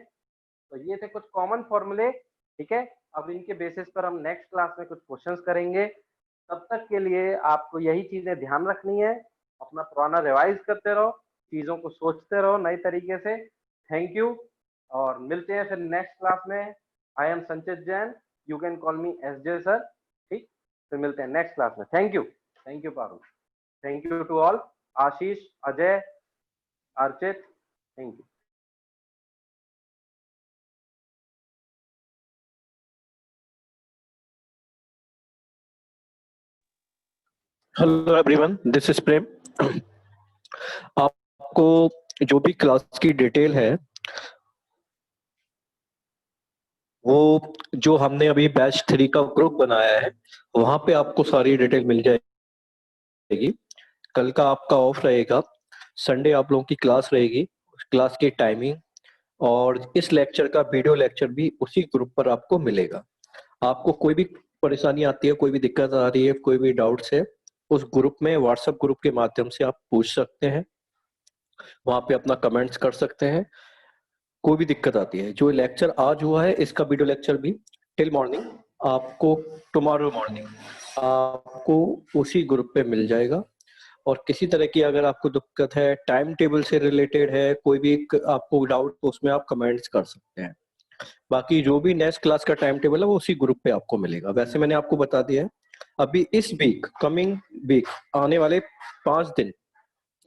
तो ये थे कुछ कॉमन फॉर्मूले, ठीक है। अब इनके बेसिस पर हम नेक्स्ट क्लास में कुछ क्वेश्चंस करेंगे। तब तक के लिए आपको यही चीजें ध्यान रखनी है, अपना पुराना रिवाइज करते रहो, चीजों को सोचते रहो नए तरीके से। थैंक यू, और मिलते हैं फिर नेक्स्ट क्लास में। I am Sanchit Jain, you can call me SJ sir, ठीक। फिर मिलते हैं नेक्स्ट क्लास में। Thank you Parul, thank you to all, Ashish, Ajay, Archit, thank you. Hello everyone, this is Prem. आपको जो भी क्लास की डिटेल है वो जो हमने अभी बैच 3 का ग्रुप बनाया है वहां पे आपको सारी डिटेल मिल जाएगी। कल का आपका ऑफ रहेगा, संडे आप लोगों की क्लास रहेगी, क्लास की टाइमिंग और इस लेक्चर का वीडियो लेक्चर भी उसी ग्रुप पर आपको मिलेगा। आपको कोई भी परेशानी आती है, कोई भी दिक्कत आ रही है, कोई भी डाउट्स है, उस ग्रुप में व्हाट्सएप ग्रुप के माध्यम से आप पूछ सकते हैं, वहां पे अपना कमेंट्स कर सकते हैं। कोई भी दिक्कत आती है, जो लेक्चर आज हुआ है इसका वीडियो लेक्चर भी टिल मॉर्निंग आपको, टुमारो मॉर्निंग आपको उसी ग्रुप पे मिल जाएगा। और किसी तरह की अगर आपको दिक्कत है, टाइम टेबल से रिलेटेड है, कोई भी आपको डाउट, तो उसमें आप कमेंट्स कर सकते हैं। बाकी जो भी नेक्स्ट क्लास का टाइम टेबल है वो उसी ग्रुप पे आपको मिलेगा। वैसे मैंने आपको बता दिया है, अभी इस वीक, कमिंग वीक, आने वाले 5 दिन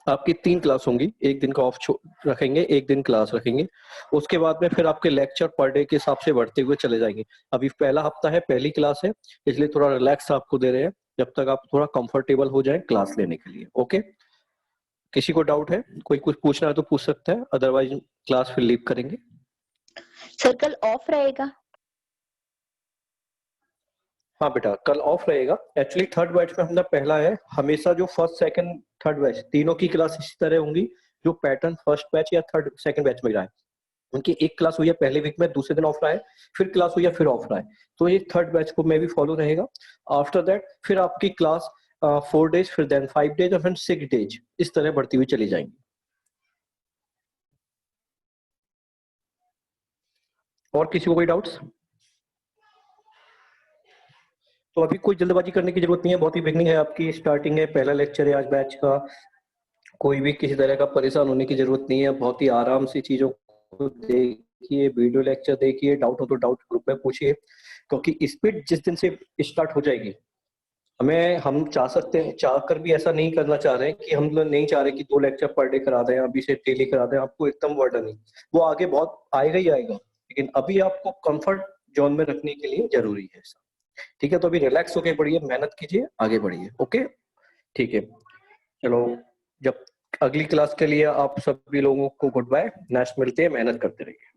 आपकी 3 क्लास होंगी, एक दिन का ऑफ रखेंगे, एक दिन क्लास रखेंगे। उसके बाद में फिर आपके लेक्चर पर डे के हिसाब से बढ़ते हुए चले जाएंगे। अभी पहला हफ्ता है, पहली क्लास है, इसलिए थोड़ा रिलैक्स आपको दे रहे हैं। जब तक आप थोड़ा कंफर्टेबल हो जाए क्लास लेने के लिए। ओके, किसी को डाउट है, कोई कुछ पूछना है तो पूछ सकता है, अदरवाइज क्लास फिर लीव करेंगे। सर कल ऑफ रहेगा? हाँ बेटा, कल ऑफ रहेगा। एक्चुअली थर्ड बैच में हमने पहला है, हमेशा जो फर्स्ट सेकंड थर्ड बैच तीनों की क्लास इसी तरह होंगी, जो पैटर्न फर्स्ट बैच या थर्ड सेकंड बैच में रहा है। उनकी एक क्लास हुई है पहले वीक में, दूसरे दिन ऑफ रहा है, फिर क्लास हुई है, फिर ऑफ रहा है। तो ये थर्ड बैच को में भी फॉलो रहेगा। आफ्टर दैट फिर आपकी क्लास 4 डेज, फिर देन 5 डेज और फिर 6 डेज, इस तरह बढ़ती हुई चली जाएंगी। और किसी को कोई डाउट्स? तो अभी कोई जल्दबाजी करने की जरूरत नहीं है, बहुत ही बिगनिंग है आपकी, स्टार्टिंग है, पहला लेक्चर है आज बैच का। कोई भी किसी तरह का परेशान होने की जरूरत नहीं है, बहुत ही आराम से चीजों को देखिए, वीडियो लेक्चर देखिए, डाउट हो तो डाउट ग्रुप में पूछिए, क्योंकि स्पीड जिस दिन से स्टार्ट हो जाएगी, हम चाह सकते हैं, चाह कर भी ऐसा नहीं करना चाह रहे हैं कि हम लोग नहीं चाह रहे कि 2 लेक्चर पर डे करा दें, अभी से डेली करा दें, आपको एकदम वर्डन नहीं, वो आगे बहुत आएगा ही आएगा, लेकिन अभी आपको कंफर्ट जोन में रखने के लिए जरूरी है ऐसा। ठीक है, तो अभी रिलैक्स होके पढ़िए, मेहनत कीजिए, आगे बढ़िए। ओके, ठीक है, चलो, जब अगली क्लास के लिए आप सभी लोगों को गुड बाय, नेक्स्ट मिलते हैं, मेहनत करते रहिए।